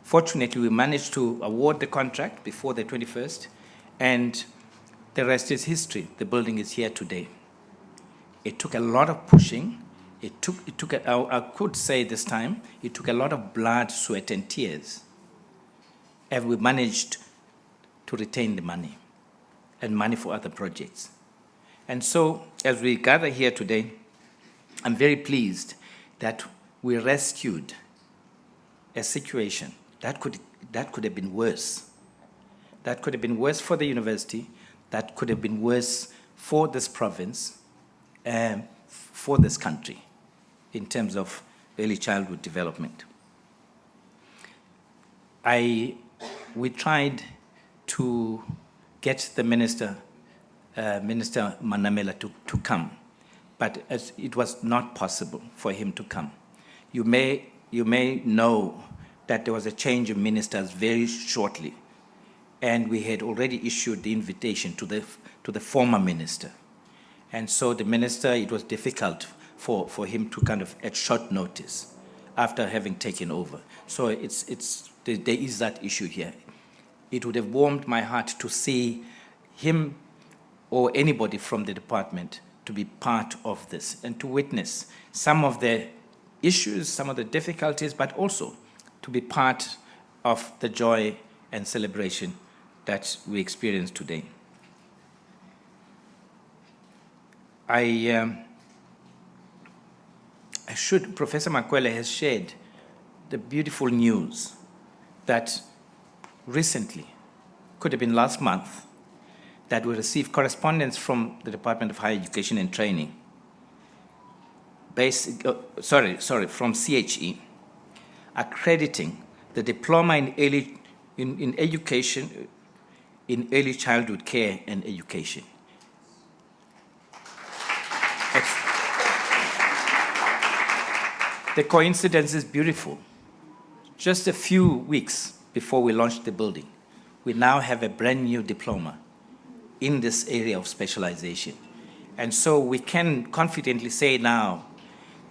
Fortunately, we managed to award the contract before the 21st, and the rest is history. The building is here today. It took a lot of pushing. I could say this time, it took a lot of blood, sweat, and tears. And we managed to retain the money and money for other projects. And so, as we gather here today, I'm very pleased that we rescued a situation that could have been worse. That could have been worse for the university. That could have been worse for this province, for this country, in terms of early childhood development. We tried to get the Minister Manamela to come, but as it was not possible for him to come. You may know that there was a change of ministers very shortly, and we had already issued the invitation to the former minister. And so the minister, it was difficult for him to kind of, at short notice, after having taken over. So there is that issue here. It would have warmed my heart to see him or anybody from the department to be part of this and to witness some of the issues, some of the difficulties, but also to be part of the joy and celebration that we experience today. Professor Makwele has shared the beautiful news that recently, could have been last month, that we received correspondence from the Department of Higher Education and Training, from CHE, accrediting the diploma in education, in early childhood care and education. The coincidence is beautiful. Just a few weeks before we launched the building, we now have a brand new diploma in this area of specialization. And so we can confidently say now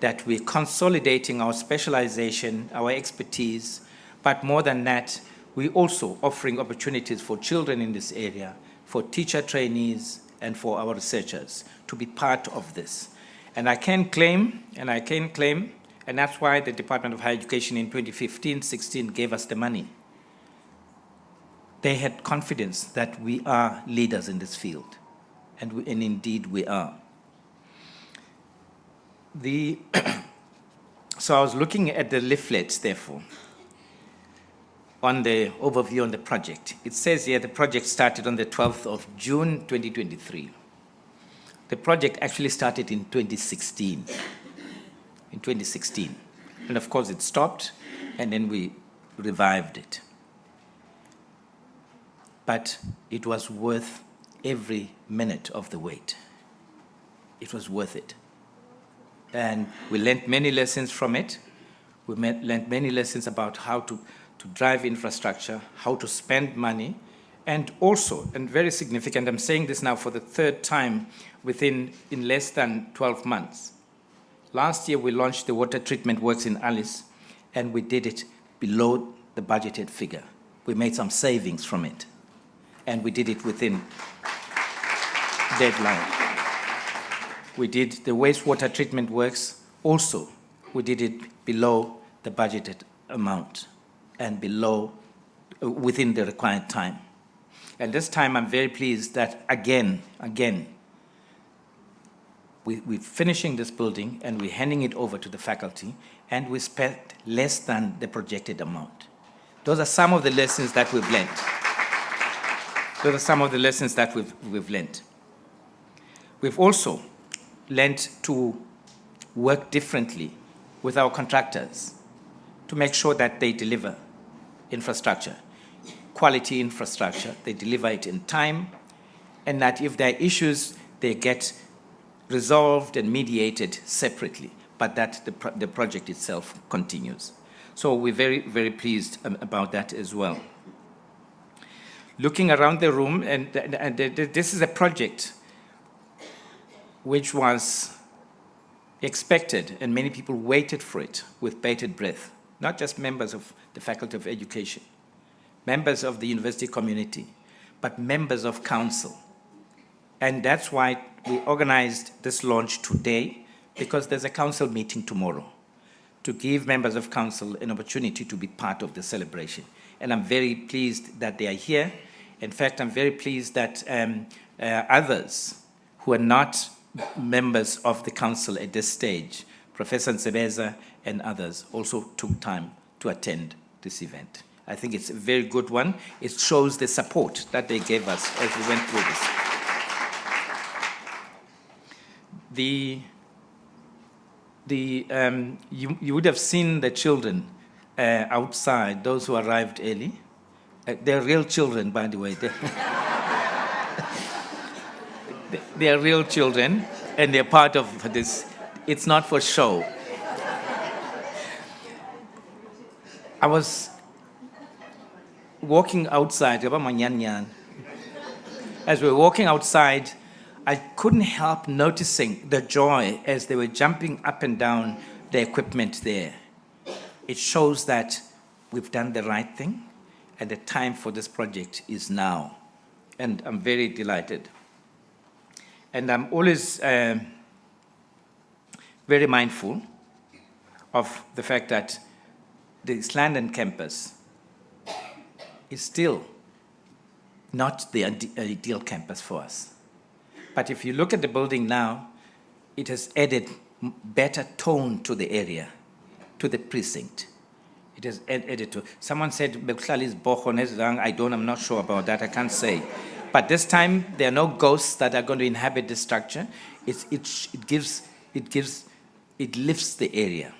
that we're consolidating our specialization, our expertise, but more than that, we're also offering opportunities for children in this area, for teacher trainees, and for our researchers to be part of this. And I can claim, and that's why the Department of Higher Education in 2015-16 gave us the money. They had confidence that we are leaders in this field, and indeed we are. So I was looking at the leaflets, therefore, on the overview on the project. It says here the project started on the 12th of June 2023. The project actually started in 2016. And of course it stopped, and then we revived it. But it was worth every minute of the wait. It was worth it. And we learned many lessons from it. We learned many lessons about how to drive infrastructure, how to spend money, and also, and very significant, I'm saying this now for the third time in less than 12 months. Last year we launched the water treatment works in Alice, and we did it below the budgeted figure. We made some savings from it, and we did it within deadline. We did the wastewater treatment works also. We did it below the budgeted amount and within the required time. And this time I'm very pleased that again, we're finishing this building and we're handing it over to the faculty, and we spent less than the projected amount. Those are some of the lessons that we've learned. We've also learned to work differently with our contractors to make sure that they deliver infrastructure, quality infrastructure, they deliver it in time, and that if there are issues, they get resolved and mediated separately, but that the project itself continues. So we're very, very pleased about that as well. Looking around the room, and this is a project which was expected, and many people waited for it with bated breath, not just members of the Faculty of Education, members of the university community, but members of council. And that's why we organized this launch today, because there's a council meeting tomorrow to give members of council an opportunity to be part of the celebration. And I'm very pleased that they are here. In fact, I'm very pleased that others who are not members of the council at this stage, Professor Nsebeza and others, also took time to attend this event. I think it's a very good one. It shows the support that they gave us as we went through this. You would have seen the children outside, those who arrived early. They're real children, by the way. They are real children, and they're part of this. It's not for show. I was walking outside, as we were walking outside, I couldn't help noticing the joy as they were jumping up and down the equipment there. It shows that we've done the right thing, and the time for this project is now. And I'm very delighted. And I'm always very mindful of the fact that the East London campus is still not the ideal campus for us. But if you look at the building now, it has added better tone to the area, to the precinct. It has added to. Someone said, I'm not sure about that, I can't say. But this time, there are no ghosts that are going to inhabit the structure. It lifts the area.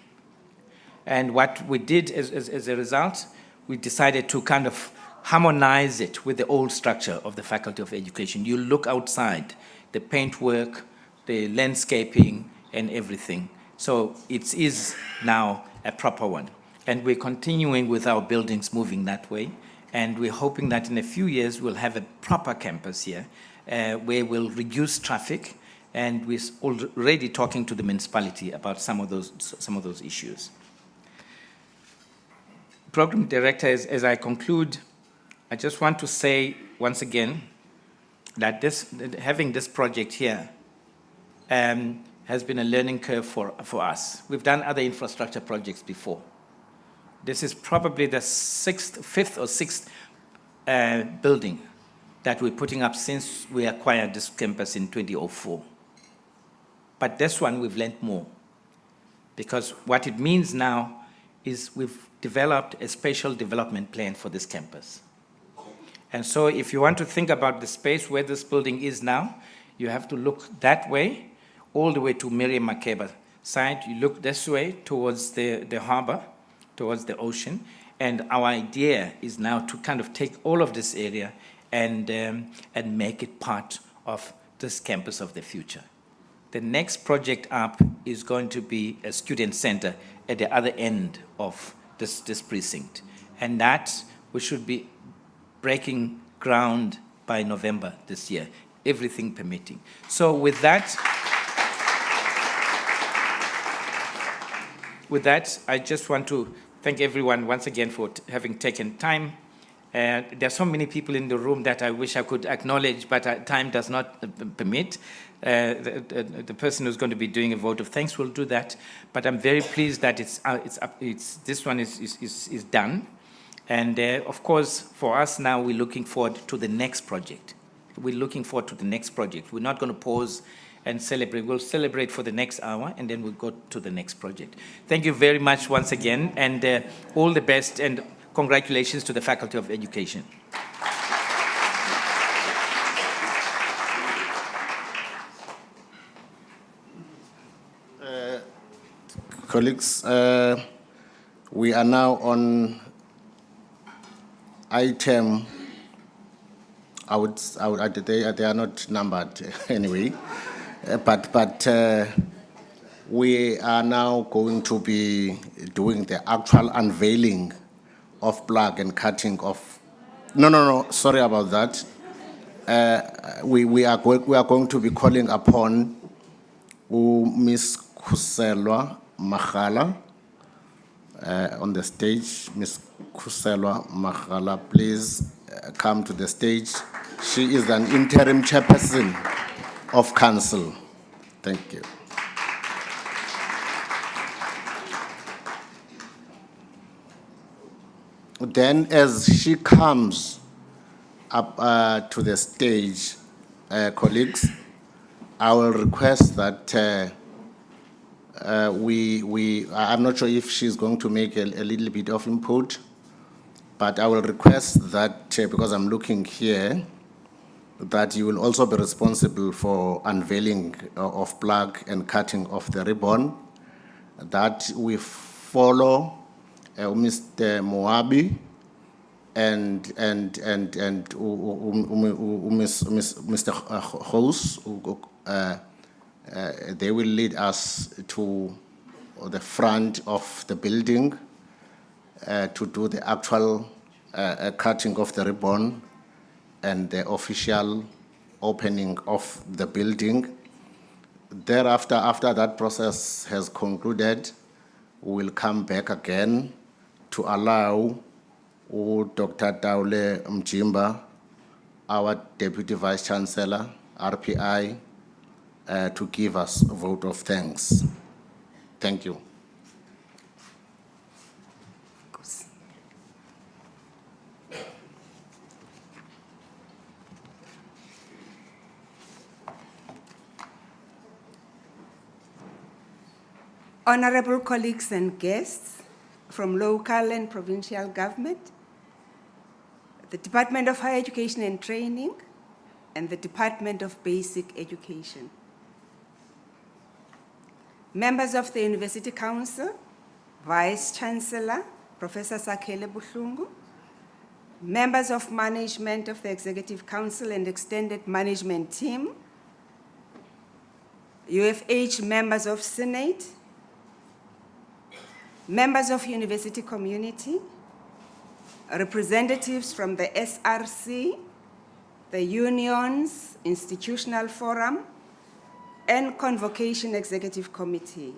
And what we did as a result, we decided to kind of harmonize it with the old structure of the Faculty of Education. You look outside, the paintwork, the landscaping, and everything. So it is now a proper one. And we're continuing with our buildings moving that way. And we're hoping that in a few years, we'll have a proper campus here where we'll reduce traffic. And we're already talking to the municipality about some of those issues. Program Director, as I conclude, I just want to say once again that having this project here has been a learning curve for us. We've done other infrastructure projects before. This is probably the fifth or sixth building that we're putting up since we acquired this campus in 2004. But this one, we've learned more. Because what it means now is we've developed a spatial development plan for this campus. And so if you want to think about the space where this building is now, you have to look that way, all the way to Miriam Makeba side. You look this way towards the harbor, towards the ocean. And our idea is now to kind of take all of this area and make it part of this campus of the future. The next project up is going to be a student center at the other end of this precinct. And that we should be breaking ground by November this year, everything permitting. So with that, I just want to thank everyone once again for having taken time. There are so many people in the room that I wish I could acknowledge, but time does not permit. The person who's going to be doing a vote of thanks will do that. But I'm very pleased that this one is done. And of course, for us now, we're looking forward to the next project. We're looking forward to the next project. We're not going to pause and celebrate. We'll celebrate for the next hour, and then we'll go to the next project. Thank you very much once again, and all the best, and congratulations to the Faculty of Education. Colleagues, we are now on item, they are not numbered anyway, but we are now going to be doing the actual unveiling of plug and cutting of, no, sorry about that. We are going to be calling upon Miss Kuselwa Magala on the stage. Miss Kuselwa Magala, please come to the stage. She is an interim chairperson of council. Thank you. Then as she comes up to the stage, colleagues, I will request that I'm not sure if she's going to make a little bit of input, but I will request that, because I'm looking here, that you will also be responsible for unveiling of plug and cutting of the ribbon, that we follow Mr. Moabi and Mr. Hose, they will lead us to the front of the building to do the actual cutting of the ribbon and the official opening of the building. Thereafter, after that process has concluded, we will come back again to allow Dr. Taule Mjimba, our Deputy Vice Chancellor, RPI, to give us a vote of thanks. Thank you. Honorable colleagues and guests from local and provincial government, the Department of Higher Education and Training, and the Department of Basic Education. Members of the University Council, Vice Chancellor, Professor Sakhele Buhlungu, members of management of the Executive Council and Extended Management Team, UFH members of Senate, members of university community, representatives from the SRC, the unions, institutional forum, and convocation executive committee,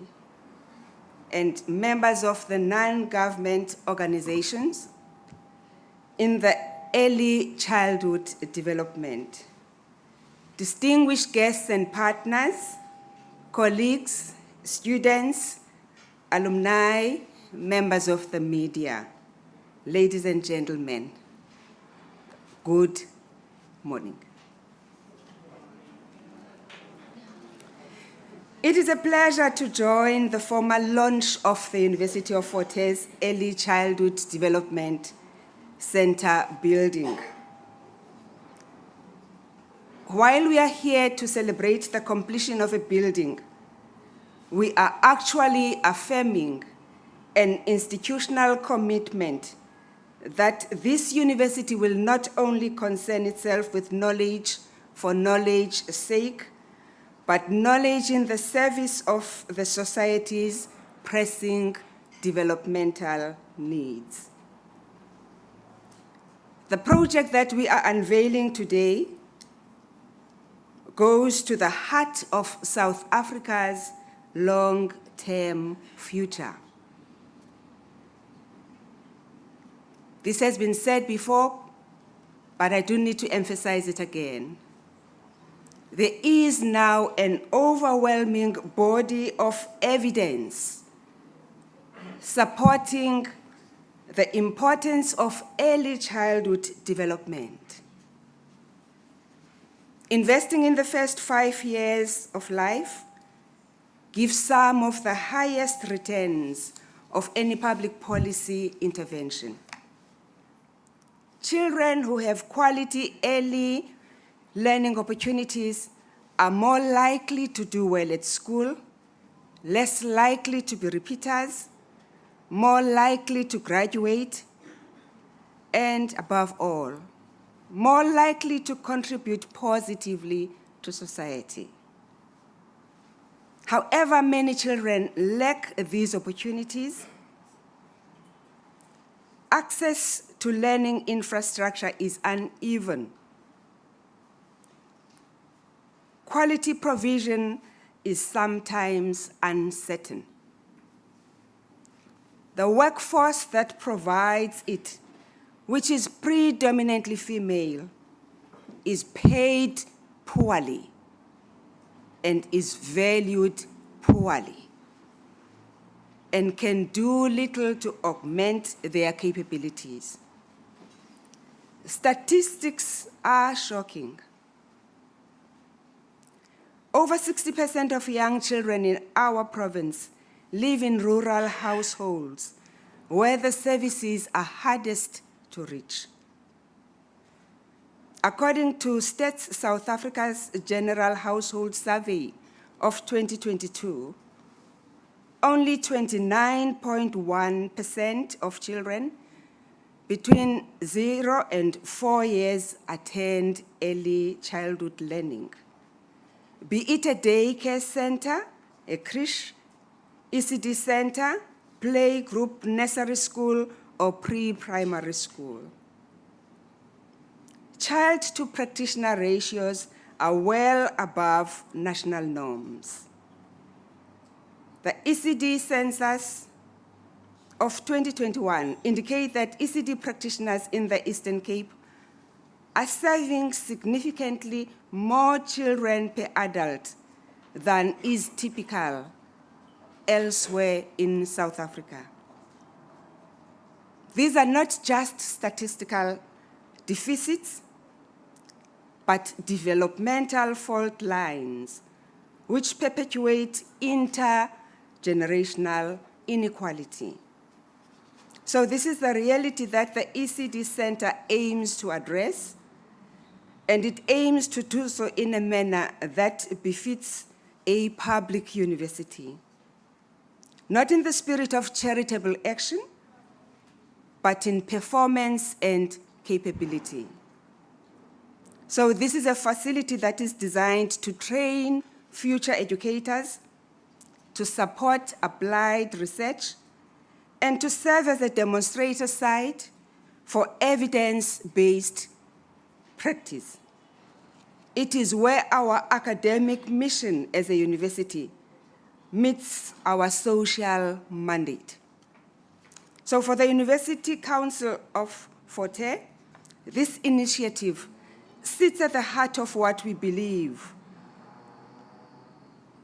and members of the non-government organizations in the early childhood development, distinguished guests and partners, colleagues, students, alumni, members of the media, ladies and gentlemen, good morning. It is a pleasure to join the formal launch of the University of Fort Hare Early Childhood Development Center building. While we are here to celebrate the completion of a building, we are actually affirming an institutional commitment that this university will not only concern itself with knowledge for knowledge's sake, but knowledge in the service of the society's pressing developmental needs. The project that we are unveiling today goes to the heart of South Africa's long-term future. This has been said before, but I do need to emphasize it again. There is now an overwhelming body of evidence supporting the importance of early childhood development. Investing in the first 5 years of life gives some of the highest returns of any public policy intervention. Children who have quality early learning opportunities are more likely to do well at school, less likely to be repeaters, more likely to graduate, and above all, more likely to contribute positively to society. However, many children lack these opportunities. Access to learning infrastructure is uneven. Quality provision is sometimes uncertain. The workforce that provides it, which is predominantly female, is paid poorly and is valued poorly and can do little to augment their capabilities. Statistics are shocking. Over 60% of young children in our province live in rural households where the services are hardest to reach. According to Stats South Africa's General Household Survey of 2022, only 29.1% of children between 0 and 4 years attend early childhood learning, be it a daycare center, a creche, ECD center, play group, nursery school, or pre-primary school. Child-to-practitioner ratios are well above national norms. The ECD census of 2021 indicate that ECD practitioners in the Eastern Cape are serving significantly more children per adult than is typical elsewhere in South Africa. These are not just statistical deficits, but developmental fault lines which perpetuate intergenerational inequality. So this is the reality that the ECD Center aims to address, and it aims to do so in a manner that befits a public university. Not in the spirit of charitable action, but in performance and capability. So this is a facility that is designed to train future educators, to support applied research, and to serve as a demonstrator site for evidence-based practice. It is where our academic mission as a university meets our social mandate. So for the University Council of Forte, this initiative sits at the heart of what we believe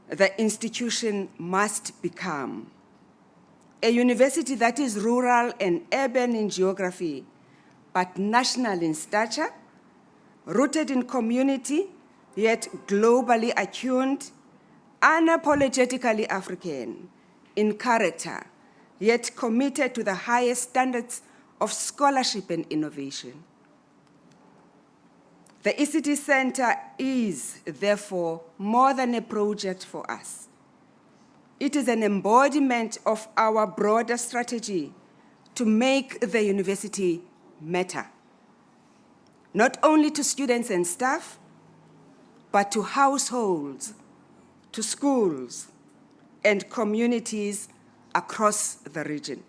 the institution must become. A university that is rural and urban in geography, but national in stature, rooted in community, yet globally attuned, unapologetically African in character, yet committed to the highest standards of scholarship and innovation. The ECD Center is, therefore, more than a project for us. It is an embodiment of our broader strategy to make the university matter, not only to students and staff, but to households, to schools, and communities across the region.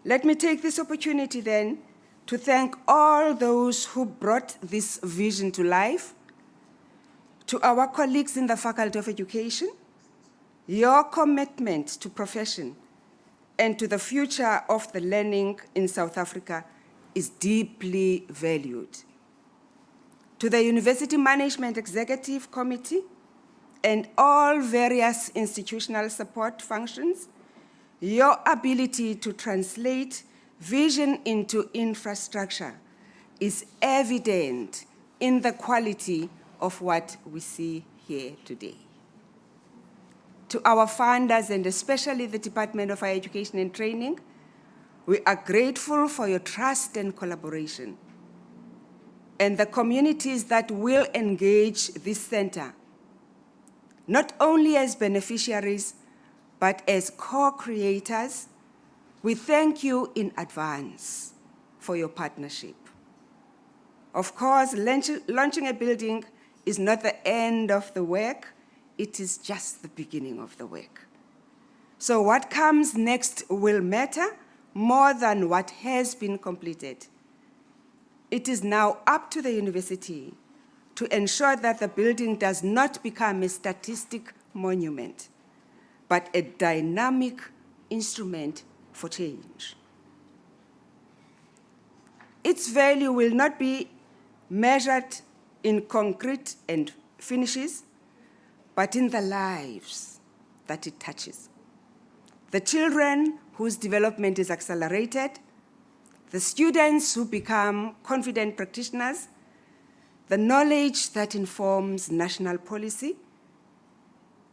Let me take this opportunity then to thank all those who brought this vision to life, to our colleagues in the Faculty of Education. Your commitment to profession and to the future of the learning in South Africa is deeply valued. To the University Management Executive Committee and all various institutional support functions, your ability to translate vision into infrastructure is evident in the quality of what we see here today. To our funders, and especially the Department of Higher Education and Training, we are grateful for your trust and collaboration. And the communities that will engage this center, not only as beneficiaries, but as co-creators, we thank you in advance for your partnership. Of course, launching a building is not the end of the work, it is just the beginning of the work. So what comes next will matter more than what has been completed. It is now up to the university to ensure that the building does not become a statistic monument, but a dynamic instrument for change. Its value will not be measured in concrete and finishes, but in the lives that it touches. The children whose development is accelerated, the students who become confident practitioners, the knowledge that informs national policy,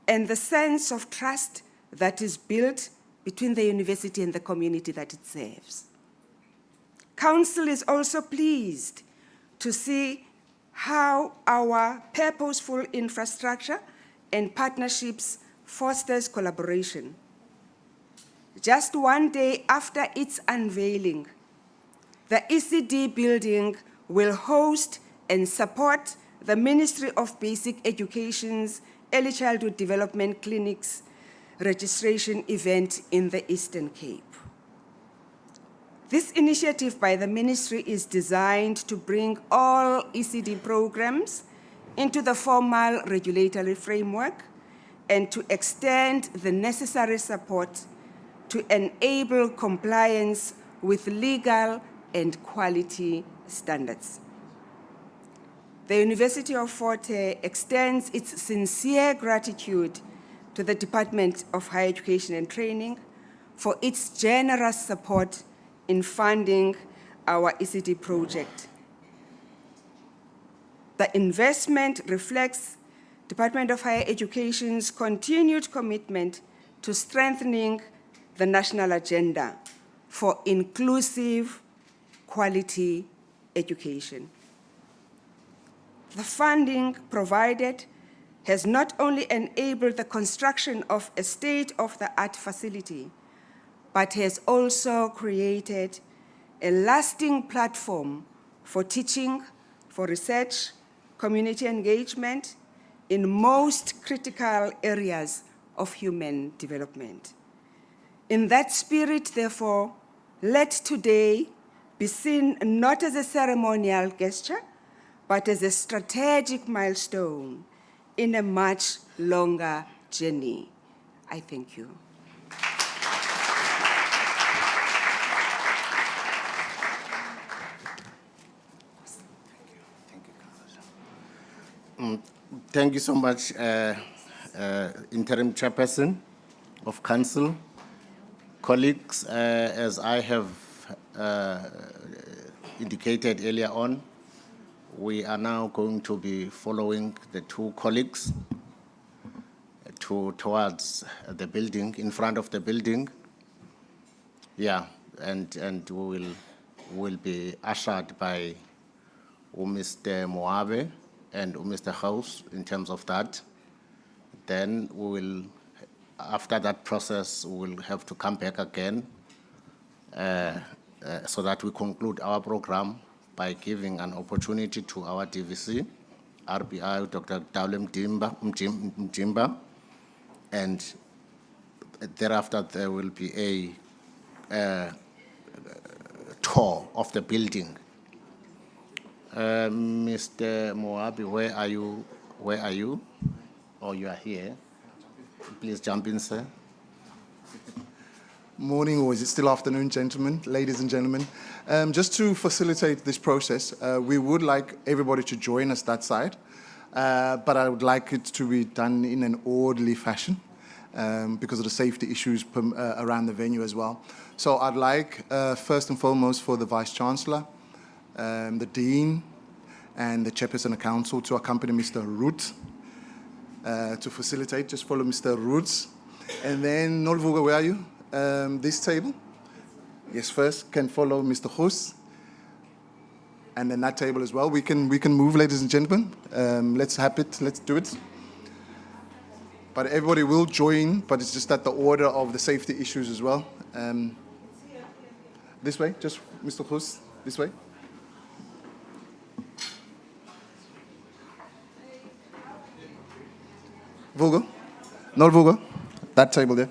and the sense of trust that is built between the university and the community that it serves. Council is also pleased to see how our purposeful infrastructure and partnerships fosters collaboration. Just one day after its unveiling, the ECD building will host and support the Ministry of Basic Education's Early Childhood Development Clinics registration event in the Eastern Cape. This initiative by the ministry is designed to bring all ECD programs into the formal regulatory framework and to extend the necessary support to enable compliance with legal and quality standards. The University of Fort Hare extends its sincere gratitude to the Department of Higher Education and Training for its generous support in funding our ECD project. The investment reflects Department of Higher Education's continued commitment to strengthening the national agenda for inclusive, quality education. The funding provided has not only enabled the construction of a state-of-the-art facility, but has also created a lasting platform for teaching, for research, community engagement in most critical areas of human development. In that spirit, therefore, let today be seen not as a ceremonial gesture, but as a strategic milestone in a much longer journey. I thank you. Thank you so much, Interim Chairperson of Council. Colleagues, as I have indicated earlier on, we are now going to be following the two colleagues towards the building, in front of the building. Yeah, and we will be ushered by Mr. Moabe and Mr. House in terms of that. Then we will, after that process, we will have to come back again so that we conclude our program by giving an opportunity to our DVC, RBI, Dr. Daule Mjimba, and thereafter there will be a tour of the building. Mr. Moabi, where are you? Where are you? Oh, you are here. Please jump in, sir. Morning, or is it still afternoon, gentlemen, ladies and gentlemen? Just to facilitate this process, we would like everybody to join us that side, but I would like it to be done in an orderly fashion because of the safety issues around the venue as well. So I'd like, first and foremost, for the Vice-Chancellor, the Dean, and the Chairperson of Council to accompany Mr. Root to facilitate. Just follow Mr. Roots. And then, Nolvuga, where are you? This table? Yes, first can follow Mr. Hus. And then that table as well. We can move, ladies and gentlemen. Let's do it. But everybody will join, but it's just that the order of the safety issues as well. This way, just Mr. Khus, this way. Vulgo, not Vulgo, that table there.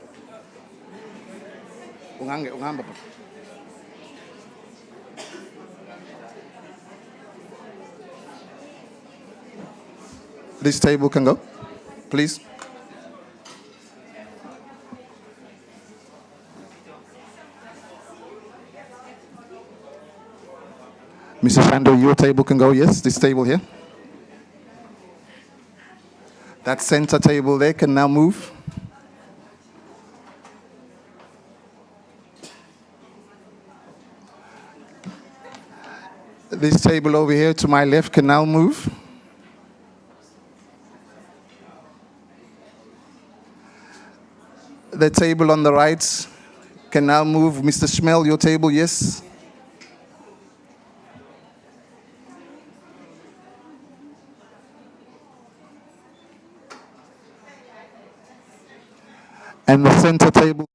Ungahamba, baba. This table can go, please. Mrs. Shando, your table can go, yes, this table here. That center table there can now move. This table over here to my left can now move. The table on the right can now move. Mr. Schmel, your table, yes. And the center table.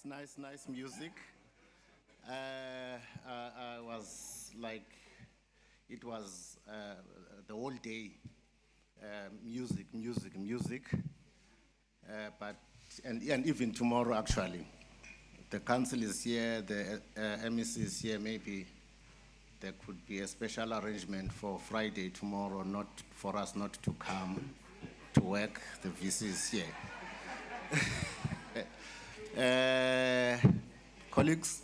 nice music. I was like, it was the whole day, music. And even tomorrow, actually. The council is here, the MEC is here, maybe there could be a special arrangement for Friday tomorrow, not for us not to come to work. The VC is here. Colleagues,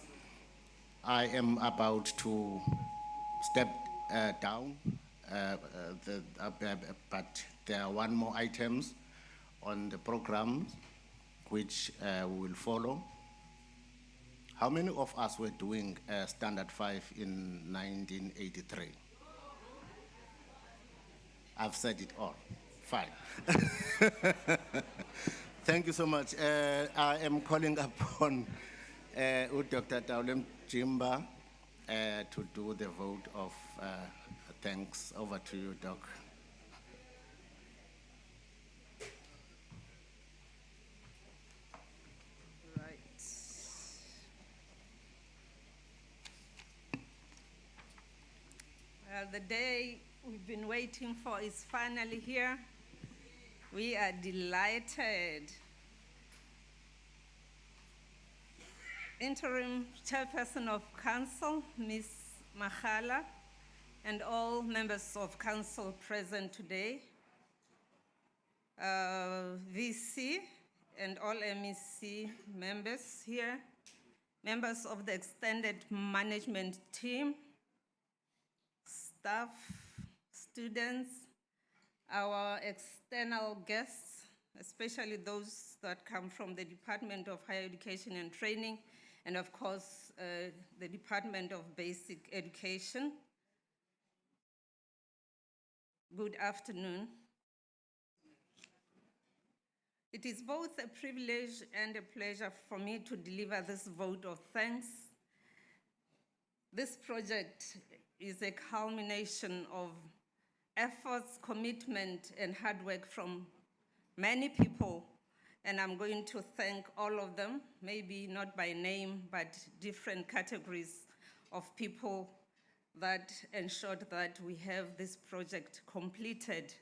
I am about to step down, but there are one more items on the program which we will follow. How many of us were doing Standard 5 in 1983? I've said it all. Fine. Thank you so much. I am calling upon Dr. Taulem Jimba to do the vote of thanks. Over to you, Doc. Right. Well, the day we've been waiting for is finally here. We are delighted. Interim Chairperson of Council, Ms. Magala, and all members of Council present today, VC and all MEC members here, members of the extended management team, staff, students, our external guests, especially those that come from the Department of Higher Education and Training, and of course, the Department of Basic Education. Good afternoon. It is both a privilege and a pleasure for me to deliver this vote of thanks. This project is a culmination of efforts, commitment, and hard work from many people, and I'm going to thank all of them, maybe not by name, but different categories of people that ensured that we have this project completed,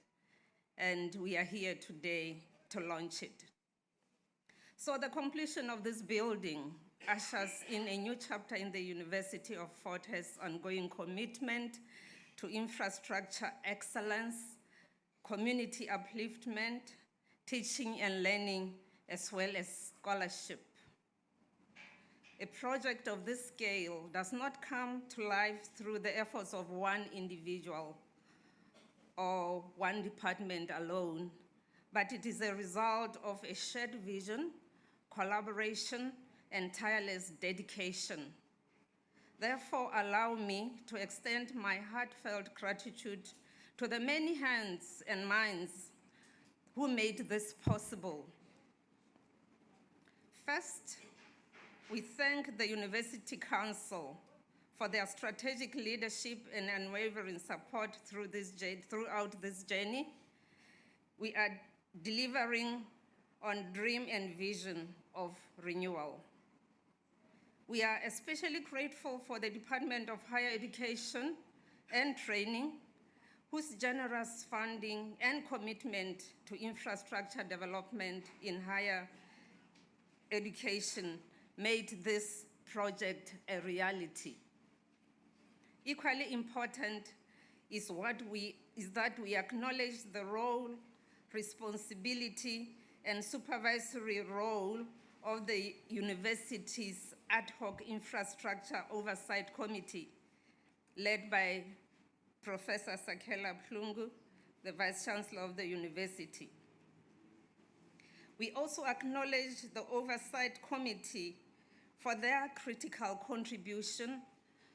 and we are here today to launch it. So the completion of this building ushers in a new chapter in the University of Fort Hurst's ongoing commitment to infrastructure excellence, community upliftment, teaching and learning, as well as scholarship. A project of this scale does not come to life through the efforts of one individual or one department alone, but it is a result of a shared vision, collaboration, and tireless dedication. Therefore, allow me to extend my heartfelt gratitude to the many hands and minds who made this possible. First, we thank the University Council for their strategic leadership and unwavering support throughout this journey. We are delivering on dream and vision of renewal. We are especially grateful for the Department of Higher Education and Training, whose generous funding and commitment to infrastructure development in higher education made this project a reality. Equally important is that we acknowledge the role, responsibility, and supervisory role of the university's ad hoc infrastructure oversight committee, led by Professor Sakela Plungu, the Vice Chancellor of the university. We also acknowledge the Oversight Committee for their critical contribution,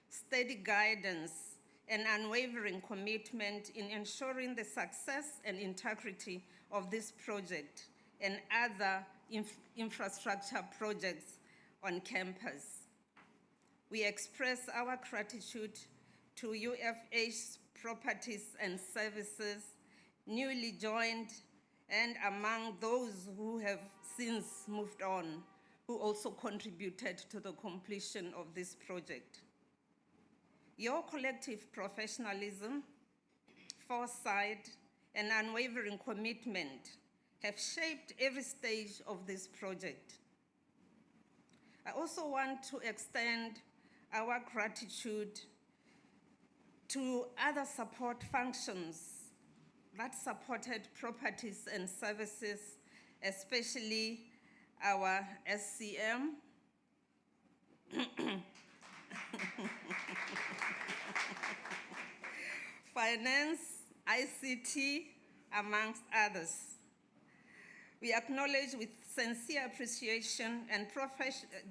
steady guidance, and unwavering commitment in ensuring the success and integrity of this project and other infrastructure projects on campus. We express our gratitude to UFH Properties and Services, newly joined and among those who have since moved on, who also contributed to the completion of this project. Your collective professionalism, foresight, and unwavering commitment have shaped every stage of this project. I also want to extend our gratitude to other support functions that supported properties and services, especially our SCM, finance, ICT, amongst others. We acknowledge with sincere appreciation and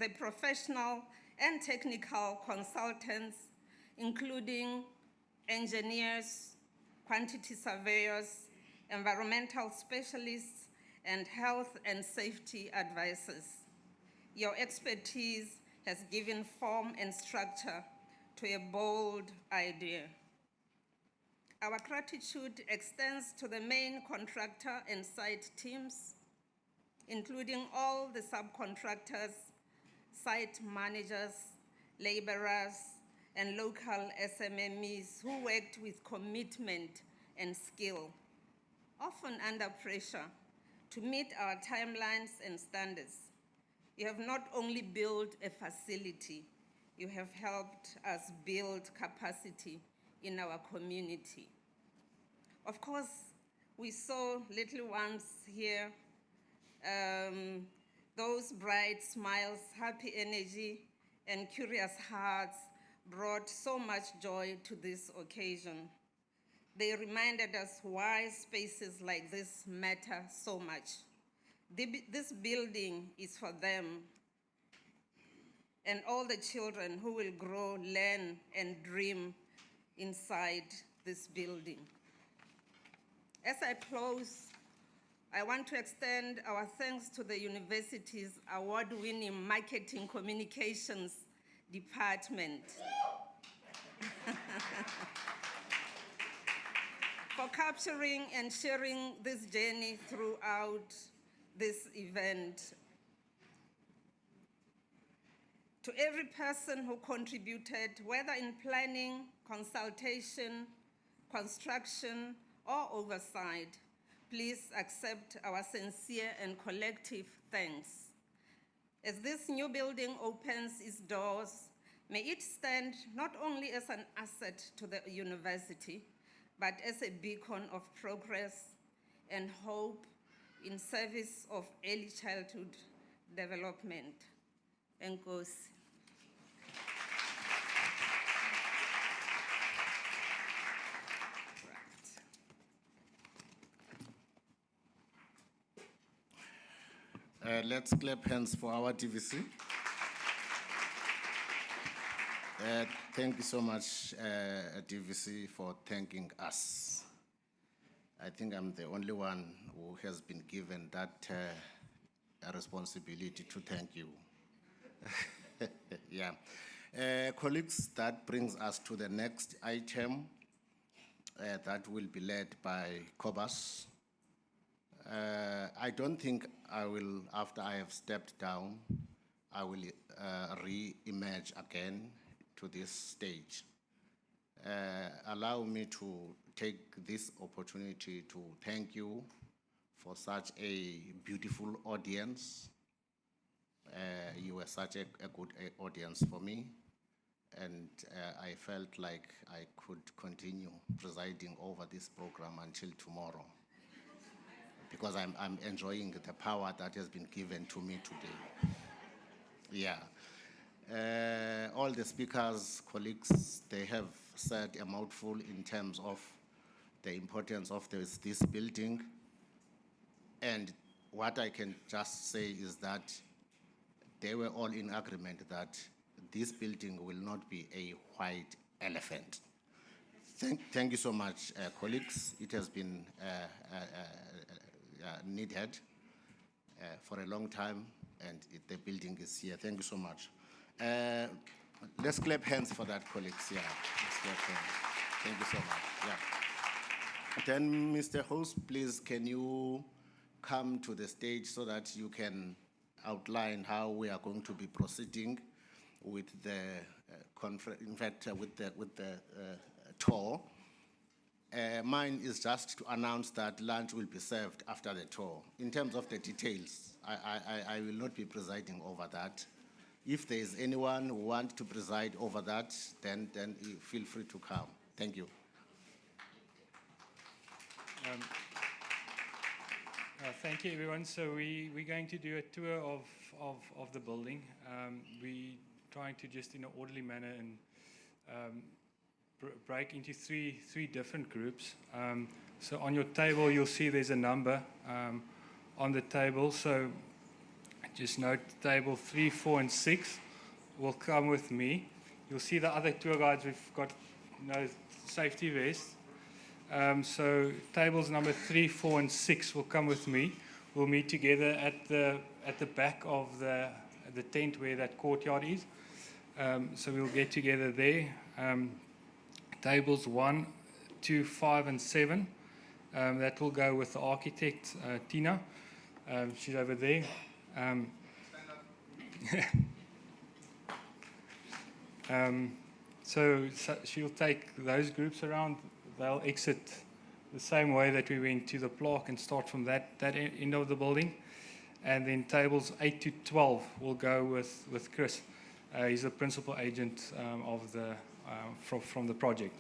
the professional and technical consultants, including engineers, quantity surveyors, environmental specialists, and health and safety advisors. Your expertise has given form and structure to a bold idea. Our gratitude extends to the main contractor and site teams, including all the subcontractors, site managers, laborers, and local SMMEs who worked with commitment and skill, often under pressure, to meet our timelines and standards. You have not only built a facility, you have helped us build capacity in our community. Of course, we saw little ones here, those bright smiles, happy energy, and curious hearts brought so much joy to this occasion. They reminded us why spaces like this matter so much. This building is for them and all the children who will grow, learn, and dream inside this building. As I close, I want to extend our thanks to the university's award-winning marketing communications department for capturing and sharing this journey throughout this event. To every person who contributed, whether in planning, consultation, construction, or oversight, please accept our sincere and collective thanks. As this new building opens its doors, may it stand not only as an asset to the university, but as a beacon of progress and hope in service of early childhood development. Enkosi. Let's clap hands for our TVC. Thank you so much, TVC, for thanking us. I think I'm the only one who has been given that responsibility to thank you. Yeah. Colleagues, that brings us to the next item that will be led by Cobus. I don't think I will, after I have stepped down, I will re-emerge again to this stage. Allow me to take this opportunity to thank you for such a beautiful audience. You were such a good audience for me, and I felt like I could continue presiding over this program until tomorrow, because I'm enjoying the power that has been given to me today. Yeah. All the speakers, colleagues, they have said a mouthful in terms of the importance of this building. And what I can just say is that they were all in agreement that this building will not be a white elephant. Thank you so much, colleagues. It has been needed for a long time, and the building is here. Thank you so much. Let's clap hands for that, colleagues. Yeah, let's clap hands. Thank you so much. Yeah. Then, Mr. Host, please, can you come to the stage so that you can outline how we are going to be proceeding with the with the tour. Mine is just to announce that lunch will be served after the tour. In terms of the details, I will not be presiding over that. If there is anyone who wants to preside over that, then you feel free to come. Thank you. Thank you, everyone. So we're going to do a tour of the building. We're trying to just in an orderly manner and break into three different groups. So on your table, you'll see there's a number on the table. So just note table 3, 4, and 6 will come with me. You'll see the other tour guides, we've got no safety vests. So tables number 3, 4, and 6 will come with me. We'll meet together at the back of the tent where that courtyard is. So we'll get together there. Tables 1, 2, 5, and 7. That will go with the architect, Tina. She's over there. So she'll take those groups around. They'll exit the same way that we went to the plaque and start from that end of the building. And then tables 8 to 12 will go with Chris. He's the principal agent of the from the project.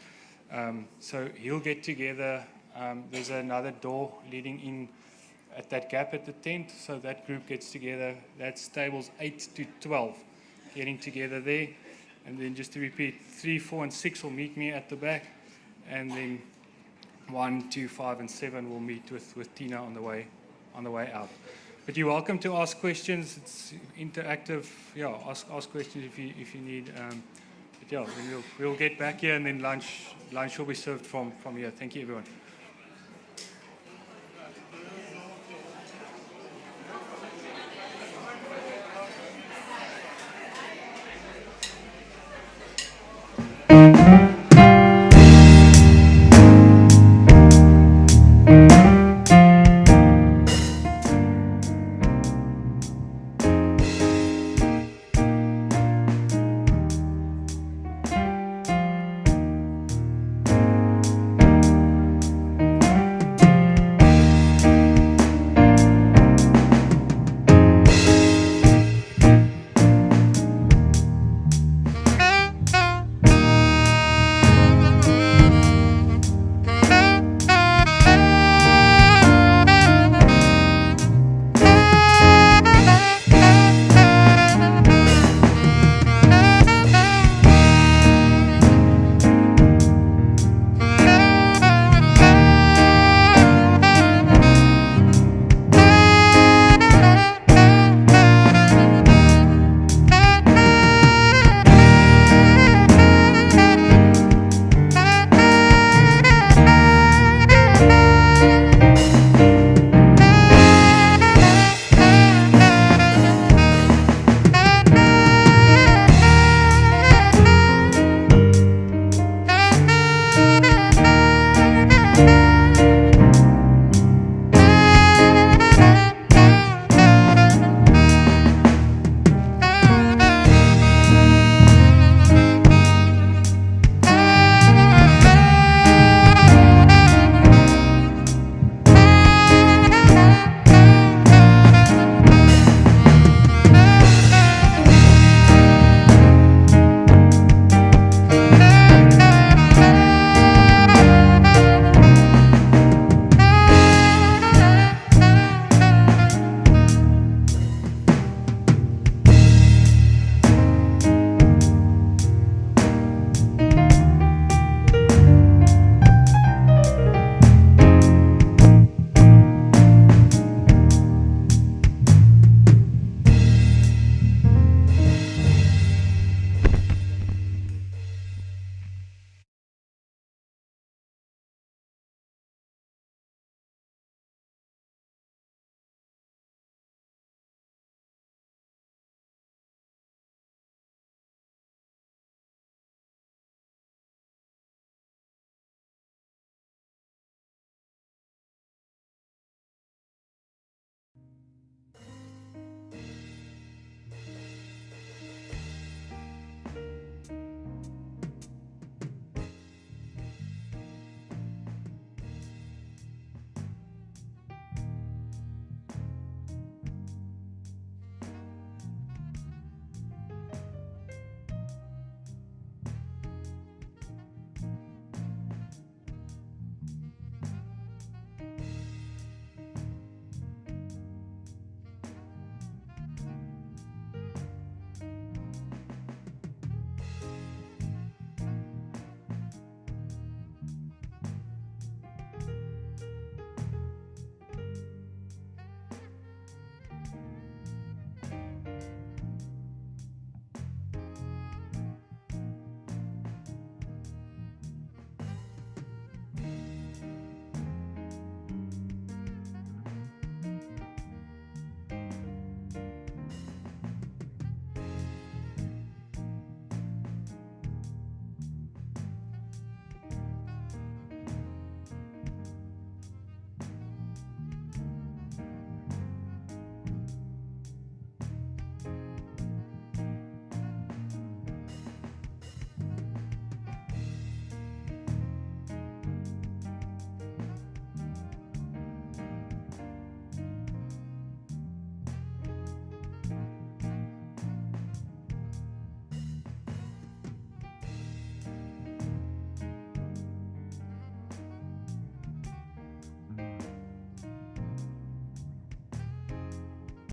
So he'll get together. There's another door leading in at that gap at the tent. So that group gets together. That's tables 8 to 12 getting together there. And then just to repeat, 3, 4, and 6 will meet me at the back. And then 1, 2, 5, and 7 will meet with Tina on the way out. But you're welcome to ask questions. It's interactive. Yeah, ask questions if you need. But yeah, we'll get back here, and then lunch will be served from here. Thank you, everyone.